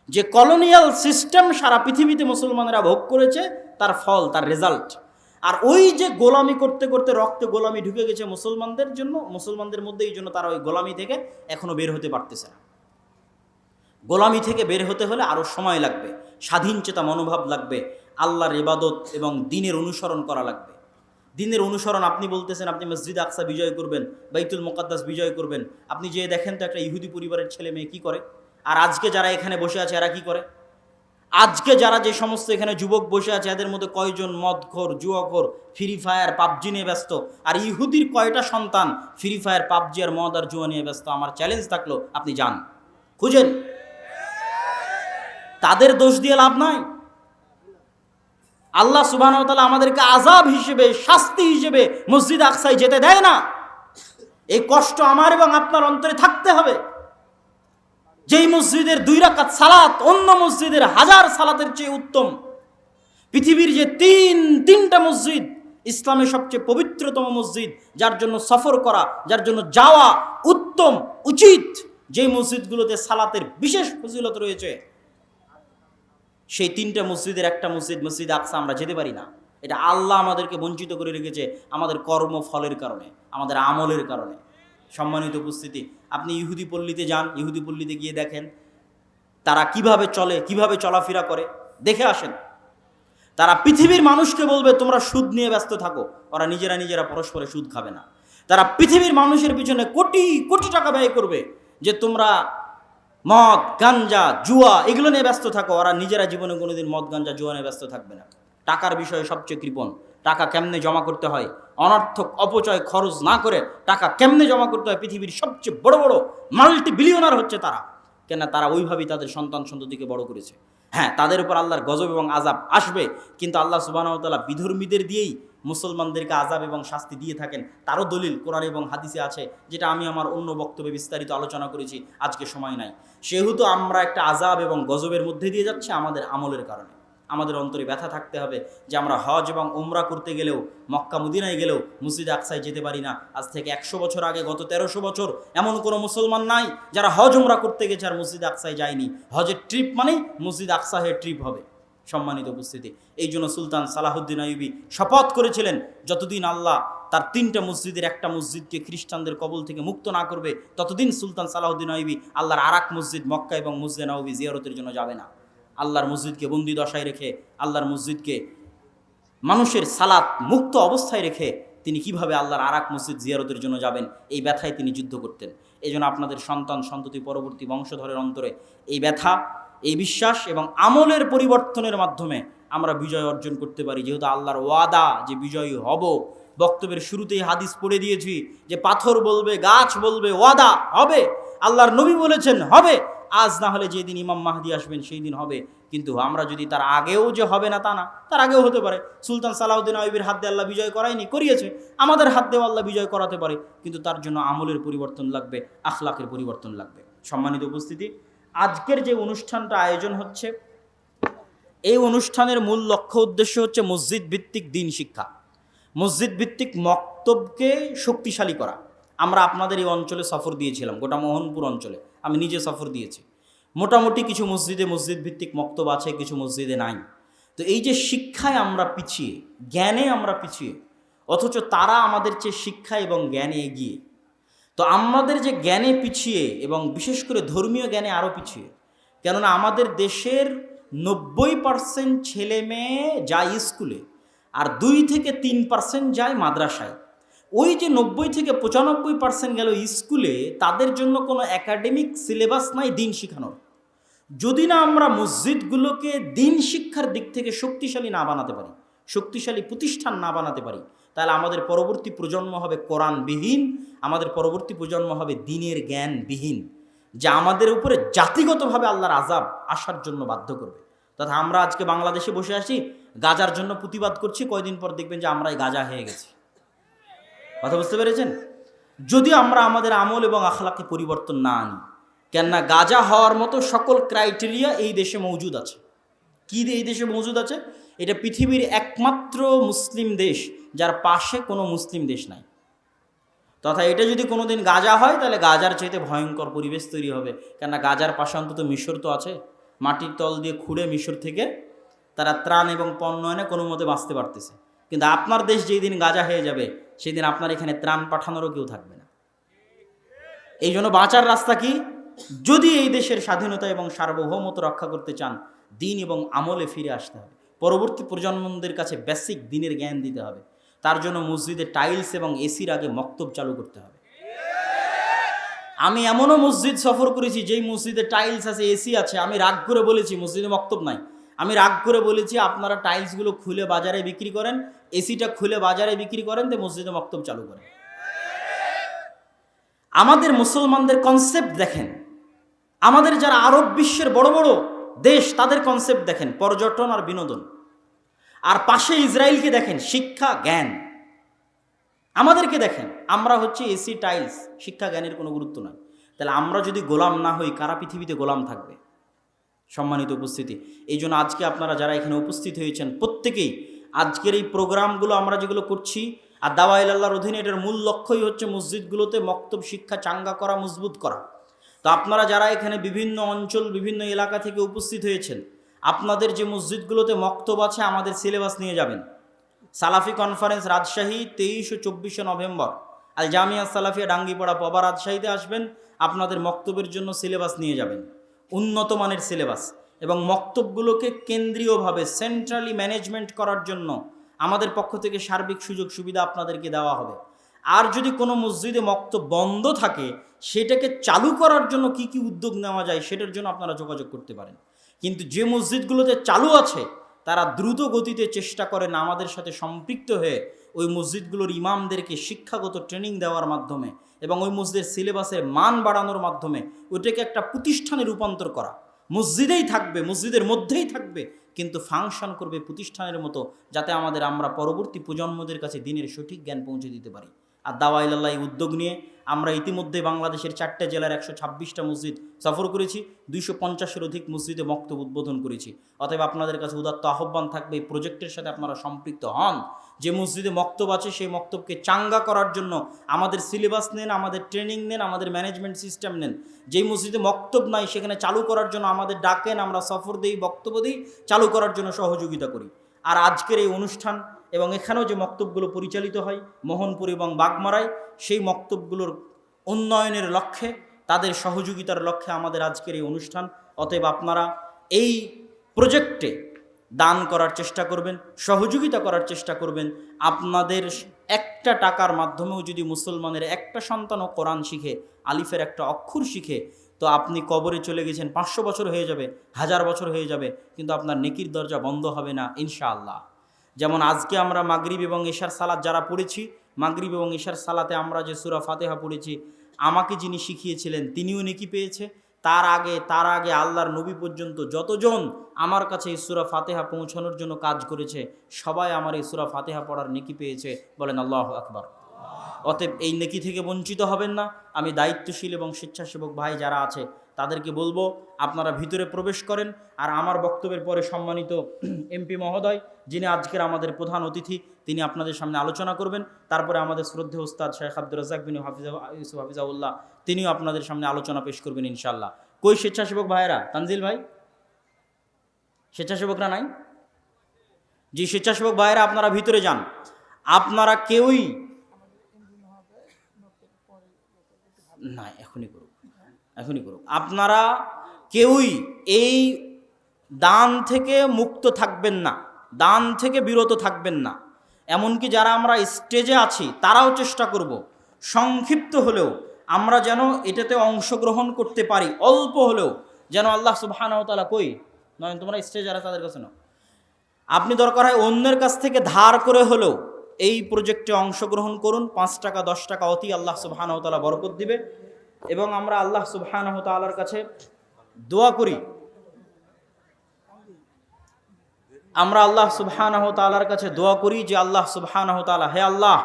যে কলোনিয়াল সিস্টেম সারা পৃথিবীতে মুসলমানেরা ভোগ করেছে তার ফল, তার রেজাল্ট। আর ওই যে গোলামি করতে করতে রক্তে গোলামি ঢুকে গেছে মুসলমানদের জন্য, মুসলমানদের মধ্যে, এই জন্য তারা ওই গোলামি থেকে এখনো বের হতে পারতেছে না। গোলামি থেকে বের হতে হলে আরও সময় লাগবে, স্বাধীনচেতা মনোভাব লাগবে, আল্লাহর ইবাদত এবং দ্বীনের অনুসরণ করা লাগবে। দ্বীনের অনুসরণ, আপনি বলতেছেন আপনি মসজিদ আকসা বিজয় করবেন, বাইতুল মুকাদ্দাস বিজয় করবেন, আপনি যে দেখেন তো একটা ইহুদি পরিবারের ছেলে মেয়ে কী করে, আর আজকে যারা এখানে বসে আছে এরা কী করে? আজকে যারা যে সমস্ত এখানে যুবক বসে আছে এদের মধ্যে কয়জন মদখোর, জুয়াখোর, ফ্রি ফায়ার পাবজি নিয়ে ব্যস্ত? আর ইহুদির কয়টা সন্তান ফ্রি ফায়ার পাবজি আর মদ আর জুয়া নিয়ে ব্যস্ত? আমার চ্যালেঞ্জ থাকলো আপনি যান, খুঁজেন। তাদের দোষ দিয়ে লাভ নাই। আল্লাহ সুবহানাহু ওয়া তাআলা আমাদেরকে আযাব হিসেবে, শাস্তি হিসেবে মসজিদ আকসায় যেতে দেয় না। এই কষ্ট আমার এবং আপনার অন্তরে থাকতে হবে। যেই মসজিদের 2 রাকাত সালাত অন্য মসজিদের 1000 সালাতের চেয়ে উত্তম, পৃথিবীর যে তিনটা মসজিদ, ইসলামের সবচেয়ে পবিত্রতম মসজিদ, যার জন্য সফর করা, যার জন্য যাওয়া উত্তম, উচিত, যেই মসজিদগুলোতে সালাতের বিশেষ ফজিলত রয়েছে, সেই 3টা মসজিদের একটা মসজিদ, মসজিদ আকসা, আমরা যেতে পারি না। এটা আল্লাহ আমাদেরকে বঞ্চিত করে রেখেছে আমাদের কর্মফলের কারণে, আমাদের আমলের কারণে। সম্মানিত উপস্থিতি, আপনি ইহুদি পল্লীতে যান, ইহুদি পল্লীতে গিয়ে দেখেন তারা কিভাবে চলে, কিভাবে চলাফেরা করে, দেখে আসেন। তারা পৃথিবীর মানুষকে বলবে তোমরা সুদ নিয়ে ব্যস্ত থাকো, ওরা নিজেরা পরস্পরে সুদ খাবে না। তারা পৃথিবীর মানুষের পিছনে কোটি কোটি টাকা ব্যয় করবে যে তোমরা মদ, গাঞ্জা, জুয়া এগুলো নিয়ে ব্যস্ত থাকো, ওরা নিজেরা জীবনে কোনোদিন মদ, গাঞ্জা, জুয়া নিয়ে ব্যস্ত থাকবে না। টাকার বিষয়ে সবচেয়ে কৃপণ, টাকা কেমনে জমা করতে হয়, অনর্থক অপচয় খরচ না করে টাকা কেমনে জমা করতে হয়, পৃথিবীর সবচেয়ে বড় বড় মাল্টি বিলিয়নার হচ্ছে তারা। কেন? তারা ওইভাবেই তাদের সন্তান সন্ততিকে বড় করেছে। হ্যাঁ, তাদের উপর আল্লাহর গজব এবং আযাব আসবে, কিন্তু আল্লাহ সুবহানাহু ওয়া তাআলা বিধর্মীদের দিয়েই মুসলমানদেরকে আযাব এবং শাস্তি দিয়ে থাকেন। তারও দলিল কোরআন এবং হাদিসে আছে, যেটা আমি আমার অন্য বক্তব্যে বিস্তারিত আলোচনা করেছি, আজকে সময় নাই। সেহেতু আমরা একটা আযাব এবং গজবের মধ্যে দিয়ে যাচ্ছি আমাদের আমলের কারণে। আমাদের অন্তরে ব্যথা থাকতে হবে যে আমরা হজ এবং উমরা করতে গেলেও, মক্কা মদিনায় গেলেও মসজিদ আকসায় যেতে পারি না। আজ থেকে 100 বছর আগে, গত 1300 বছর এমন কোনো মুসলমান নাই যারা হজ উমরা করতে গেছে আর মসজিদ আকসায় যায়নি। হজের ট্রিপ মানেই মসজিদ আকসাহের ট্রিপ হবে। সম্মানিত উপস্থিতি, এই জন্য সুলতান সালাহুদ্দিন আইয়ুবী শপথ করেছিলেন, যতদিন আল্লাহ তার 3টা মসজিদের একটা মসজিদকে খ্রিস্টানদের কবল থেকে মুক্ত না করবে, ততদিন সুলতান সালাহুদ্দিন আইয়ুবী আল্লাহর আরেক মসজিদ মক্কা এবং মসজিদে নববী জিয়ারতের জন্য যাবে না। আল্লাহর মসজিদকে বন্দি দশায় রেখে, আল্লাহর মসজিদকে মানুষের সালাত মুক্ত অবস্থায় রেখে তিনি কিভাবে আল্লাহর আরেক মসজিদ জিয়ারতের জন্য যাবেন, এই ব্যথায় তিনি যুদ্ধ করতেন। এই জন্য আপনাদের সন্তান সন্ততি পরবর্তী বংশধরের অন্তরে এই ব্যথা, এই বিশ্বাস এবং আমলের পরিবর্তনের মাধ্যমে আমরা বিজয় অর্জন করতে পারি। যেহেতু আল্লাহর ওয়াদা যে বিজয়ী হব, বক্তব্যের শুরুতেই হাদিস পড়ে দিয়েছি যে পাথর বলবে, গাছ বলবে, ওয়াদা হবে। আল্লাহর নবী বলেছেন হবে, আজ না হলে যেদিন ইমাম মাহদি আসবেন সেই দিন হবে। কিন্তু আমরা যদি তার আগেও যে হবে না তা না, তার আগেও হতে পারে। সুলতান সালাহুদ্দিন আইয়ুবীর হাত দিয়ে আল্লাহ বিজয় করায়নি, করিয়েছে। আমাদের হাত দিয়েও আল্লাহ বিজয় করাতে পারে, কিন্তু তার জন্য আমলের পরিবর্তন লাগবে, আখলাকের পরিবর্তন লাগবে। সম্মানিত উপস্থিতি, আজকের যে অনুষ্ঠানটা আয়োজন হচ্ছে, এই অনুষ্ঠানের মূল লক্ষ্য উদ্দেশ্য হচ্ছে মসজিদ ভিত্তিক দ্বীন শিক্ষা, মসজিদ ভিত্তিক মক্তবকে শক্তিশালী করা। আমরা আপনাদের এই অঞ্চলে সফর দিয়েছিলাম, গোটা মোহনপুর অঞ্চলে আমি নিজে সফর দিয়েছি। মোটামুটি কিছু মসজিদে মসজিদ ভিত্তিক মক্তব আছে, কিছু মসজিদে নাই। তো এই যে শিক্ষায় আমরা পিছিয়ে, জ্ঞানে আমরা পিছিয়ে, অথচ তারা আমাদের চেয়ে শিক্ষা এবং জ্ঞানে এগিয়ে। তো আমাদের যে জ্ঞানে পিছিয়ে এবং বিশেষ করে ধর্মীয় জ্ঞানে আরও পিছিয়ে, কেননা আমাদের দেশের 90% ছেলে মেয়ে যায় স্কুলে আর 2 থেকে 3% যায় মাদ্রাসায়। ওই যে 90 থেকে 95% গেল স্কুলে, তাদের জন্য কোনো একাডেমিক সিলেবাস নাই দিন শেখানোর। যদি না আমরা মসজিদগুলোকে দিন শিক্ষার দিক থেকে শক্তিশালী না বানাতে পারি, শক্তিশালী প্রতিষ্ঠান না বানাতে পারি, তাহলে আমাদের পরবর্তী প্রজন্ম হবে কোরআনবিহীন, আমাদের পরবর্তী প্রজন্ম হবে দ্বীনের জ্ঞানবিহীন, যা আমাদের উপরে জাতিগতভাবে আল্লাহর আযাব আসার জন্য বাধ্য করবে। তথা আমরা আজকে বাংলাদেশে বসে আছি, গাজার জন্য প্রতিবাদ করছি, কয়দিন পর দেখবেন যে আমরাই গাজা হয়ে গেছি। কথা বুঝতে পেরেছেন? যদি আমরা আমাদের আমল এবং আখলাকে পরিবর্তন না আনি, কেননা গাজা হওয়ার মতো সকল ক্রাইটেরিয়া এই দেশে মজুদ আছে। কি এই দেশে মজুদ আছে? এটা পৃথিবীর একমাত্র মুসলিম দেশ যার পাশে কোনো মুসলিম দেশ নাই। তথা এটা যদি কোনোদিন গাজা হয় তাহলে গাজার চাইতে ভয়ঙ্কর পরিবেশ তৈরি হবে, কেননা গাজার পাশে অন্তত মিশর তো আছে, মাটির তল দিয়ে খুঁড়ে মিশর থেকে তারা ত্রাণ এবং পণ্য এনে কোনো মতে বাঁচতে পারতেছে। কিন্তু আপনার দেশ যেই দিন গাজা হয়ে যাবে সেই দিন আপনার এখানে ত্রাণ পাঠানোরও কেউ থাকবে না। এই জন্য বাঁচার রাস্তা কি? যদি এই দেশের স্বাধীনতা এবং সার্বভৌমত্ব রক্ষা করতে চান, দিন এবং আমলে ফিরে আসতে হবে, পরবর্তী প্রজন্মদের কাছে বেসিক দিনের জ্ঞান দিতে হবে। তার জন্য মসজিদে টাইলস এবং এসির আগে মক্তব চালু করতে হবে। আমি এমনও মসজিদ সফর করেছি যেই মসজিদে টাইলস আছে, এসি আছে, আমি রাগ করে বলেছি মসজিদে মক্তব নাই। আমি রাগ করে বলেছি আপনারা টাইলসগুলো খুলে বাজারে বিক্রি করেন, এসিটা খুলে বাজারে বিক্রি করেন, তো মসজিদে মক্তব চালু করেন। আমাদের মুসলমানদের কনসেপ্ট দেখেন, আমাদের যারা আরব বিশ্বের বড় বড় দেশ তাদের কনসেপ্ট দেখেন, পর্যটন আর বিনোদন। আর পাশে ইসরায়েলকে দেখেন, শিক্ষা জ্ঞান। আমাদেরকে দেখেন, আমরা হচ্ছে এসি টাইলস, শিক্ষা জ্ঞানের কোনো গুরুত্ব নয়। তাহলে আমরা যদি গোলাম না হই, কারা পৃথিবীতে গোলাম থাকবে? সম্মানিত উপস্থিতি, এই জন্য আজকে আপনারা যারা এখানে উপস্থিত হয়েছেন প্রত্যেকেই আজকের এই প্রোগ্রামগুলো আমরা যেগুলো করছি, আর দাওয়া ইলাল্লাহর অধীনে এটার মূল লক্ষ্যই হচ্ছে মসজিদগুলোতে মক্তব শিক্ষা চাঙ্গা করা, মজবুত করা। তো আপনারা যারা এখানে বিভিন্ন অঞ্চল, বিভিন্ন এলাকা থেকে উপস্থিত হয়েছেন, আপনাদের যে মসজিদগুলোতে মক্তব আছে আমাদের সিলেবাস নিয়ে যাবেন। সালাফি কনফারেন্স রাজশাহী 23 ও 24 নভেম্বর, আল জামিয়া সালাফিয়া ডাঙ্গিপাড়া পবা রাজশাহীতে আসবেন। আপনাদের মক্তবের জন্য সিলেবাস নিয়ে যাবেন, উন্নত মানের সিলেবাস। এবং মক্তবগুলোকে কেন্দ্রীয়ভাবে সেন্ট্রালি ম্যানেজমেন্ট করার জন্য আমাদের পক্ষ থেকে সার্বিক সুযোগ সুবিধা আপনাদেরকে দেওয়া হবে। আর যদি কোনো মসজিদে মক্তব বন্ধ থাকে, সেটাকে চালু করার জন্য কি কি উদ্যোগ নেওয়া যায় সেটার জন্য আপনারা যোগাযোগ করতে পারেন। কিন্তু যে মসজিদগুলোতে চালু আছে তারা দ্রুত গতিতে চেষ্টা করেন আমাদের সাথে সম্পৃক্ত হয়ে ওই মসজিদগুলোর ইমামদেরকে শিক্ষাগত ট্রেনিং দেওয়ার মাধ্যমে এবং ওই মসজিদের সিলেবাসের মান বাড়ানোর মাধ্যমে ওইটাকে একটা প্রতিষ্ঠানে রূপান্তর করা। মসজিদেই থাকবে, মসজিদের মধ্যেই থাকবে, কিন্তু ফাংশন করবে প্রতিষ্ঠানের মতো, যাতে আমরা পরবর্তী প্রজন্মদের কাছে দিনের সঠিক জ্ঞান পৌঁছে দিতে পারি। আর দাওয়া ইলাল্লাহ এই উদ্যোগ নিয়ে আমরা ইতিমধ্যে বাংলাদেশের 4টে জেলার 126টা মসজিদ সফর করেছি, 250-এর অধিক মসজিদে মক্তব উদ্বোধন করেছি। অতএব আপনাদের কাছে উদাত্ত আহ্বান থাকবে এই প্রজেক্টের সাথে আপনারা সম্পৃক্ত হন। যে মসজিদে মক্তব আছে সেই মক্তবকে চাঙ্গা করার জন্য আমাদের সিলেবাস নেন, আমাদের ট্রেনিং নেন, আমাদের ম্যানেজমেন্ট সিস্টেম নেন। যেই মসজিদে মক্তব নাই সেখানে চালু করার জন্য আমাদের ডাকেন, আমরা সফর দিই, বক্তব্য দিই, চালু করার জন্য সহযোগিতা করি। আর আজকের এই অনুষ্ঠান এবং এখানেও যে মক্তবগুলো পরিচালিত হয় মোহনপুর এবং বাগমারায়, সেই মক্তবগুলোর উন্নয়নের লক্ষ্যে, তাদের সহযোগিতার লক্ষ্যে আমাদের আজকের এই অনুষ্ঠান। অতএব আপনারা এই প্রজেক্টে দান করার চেষ্টা করবেন, সহযোগিতা করার চেষ্টা করবেন। আপনাদের একটা টাকার মাধ্যমেও যদি মুসলমানের একটা সন্তানও কোরআন শিখে, আলিফের একটা অক্ষর শিখে, তো আপনি কবরে চলে গেছেন, 500 বছর হয়ে যাবে, 1000 বছর হয়ে যাবে, কিন্তু আপনার নেকির দরজা বন্ধ হবে না ইনশাআল্লাহ। যেমন আজকে আমরা মাগরিব এবং ইশার সালাত যারা পড়েছি, মাগরিব এবং ইশার সালাতে আমরা যে সূরা ফাতিহা পড়েছি, আমাকে যিনি শিখিয়েছিলেন তিনিও নেকি পেয়েছে। তার আগে আল্লাহর নবী পর্যন্ত যতজন আমার কাছে এই সূরা ফাতিহা পৌঁছানোর জন্য কাজ করেছে, সবাই আমার এই সূরা ফাতিহা পড়ার নেকি পেয়েছে। বলেন আল্লাহু আকবার। অতএব এই নেকি থেকে বঞ্চিত হবেন না। আমি দায়িত্বশীল এবং স্বেচ্ছাসেবক ভাই যারা আছে তাদেরকে বলবো, আপনারা ভিতরে প্রবেশ করেন। আর আমার বক্তব্যের পরে সম্মানিত এমপি মহোদয়, যিনি আজকের আমাদের প্রধান অতিথি, তিনি আপনাদের সামনে আলোচনা করবেন। তারপরে আমাদের শ্রদ্ধেয় ওস্তাদ শেখ আব্দুর রাজ্জাক বিন ইউসুফ হাফিজাউল্লাহ, তিনিও আপনাদের সামনে আলোচনা পেশ করবেন ইনশাআল্লাহ। কই স্বেচ্ছাসেবক ভাইয়েরা? তানজিল ভাই, স্বেচ্ছাসেবকরা নাই? জি, স্বেচ্ছাসেবক ভাইয়েরা আপনারা ভিতরে যান। আপনারা কেউই না, এখনই করুক। আপনারা কেউই এই দান থেকে মুক্ত থাকবেন না, দান থেকে বিরত থাকবেন না। এমনকি যারা আমরা স্টেজে আছি তারাও চেষ্টা করব সংক্ষিপ্ত হলেও আমরা যেন এটাতে অংশগ্রহণ করতে পারি, অল্প হলেও যেন আল্লাহ সুবহানাহু ওয়া তাআলা কই নয়, তোমরা স্টেজে যারা তাদের কাছে নাও, আপনি দরকার হয় অন্যের কাছ থেকে ধার করে হলেও এই প্রজেক্টে অংশগ্রহণ করুন। 5 টাকা 10 টাকা অতি আল্লাহ সুবহানাহু ওয়া তাআলা বরকত দিবে। এবং আমরা আল্লাহ সুবহানাহু ওয়া তাআলার কাছে দোয়া করি, যে আল্লাহ সুবহানাহু ওয়া তাআলা, হে আল্লাহ,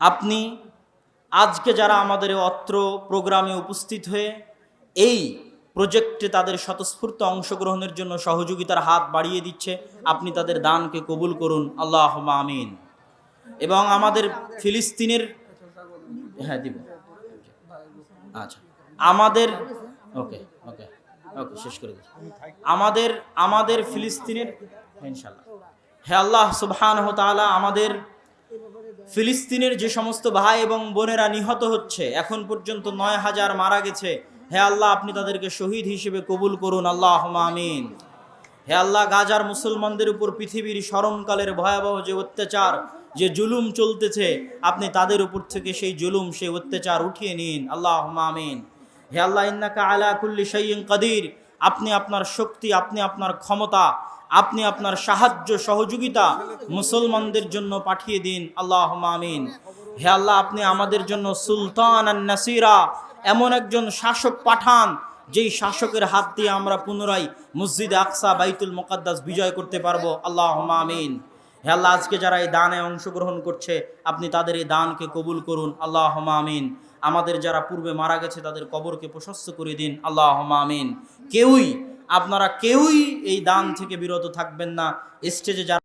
আপনি আজকে যারা আমাদের অত্র প্রোগ্রামে উপস্থিত হয়ে এই প্রজেক্টে তাদের স্বতঃস্ফূর্ত অংশগ্রহণের জন্য সহযোগিতার হাত বাড়িয়ে দিচ্ছে, আপনি তাদের দানকে কবুল করুন, আল্লাহুম্মা আমিন। এবং আমাদের ফিলিস্তিনের হ্যাঁ দিব। আচ্ছা আমাদের ওকে ওকে ওকে শেষ করে দিচ্ছি। আমাদের আমাদের ফিলিস্তিনের ইনশাআল্লাহ, হে আল্লাহ সুবহানাহু ওয়া তাআলা, আমাদের ফিলিস্তিনের যে সমস্ত ভাই এবং বোনেরা নিহত হচ্ছে, এখন পর্যন্ত ৯,০০০ মারা গেছে, হে আল্লাহ আপনি তাদেরকে শহীদ হিসেবে কবুল করুন, আল্লাহুম্মা আমিন। হে আল্লাহ, গাজার মুসলমানদের উপর পৃথিবীর স্মরণকালের ভয়াবহ যে অত্যাচার, যে জুলুম চলতেছে, আপনি তাদের উপর থেকে সেই জুলুম, সেই অত্যাচার উঠিয়ে নিন, আল্লাহুম্মা আমিন। হে আল্লাহ, ইন্নাকা আলা কুল্লি শাইইন কাদির, আপনি আপনার শক্তি, আপনি আপনার ক্ষমতা, আপনি আপনার সাহায্য সহযোগিতা মুসলমানদের জন্য পাঠিয়ে দিন, আল্লাহুম্মা আমিন। হে আল্লাহ, আপনি আমাদের জন্য সুলতান আন নাসিরা, এমন একজন শাসক পাঠান যেই শাসকের হাত দিয়ে আমরা পুনরায় মসজিদে আকসা, বাইতুল মুকাদ্দাস বিজয় করতে পারবো, আল্লাহুম্মা আমিন। হে আল্লাহ, আজকে যারা এই দানে অংশগ্রহণ করছে, আপনি তাদের এই দানকে কবুল করুন, আল্লাহুম্মা আমিন। আমাদের যারা পূর্বে মারা গেছে তাদের কবরকে প্রশস্ত করে দিন, আল্লাহুম্মা আমিন। আপনারা কেউই এই দান থেকে বিরত থাকবেন না। স্টেজে যারা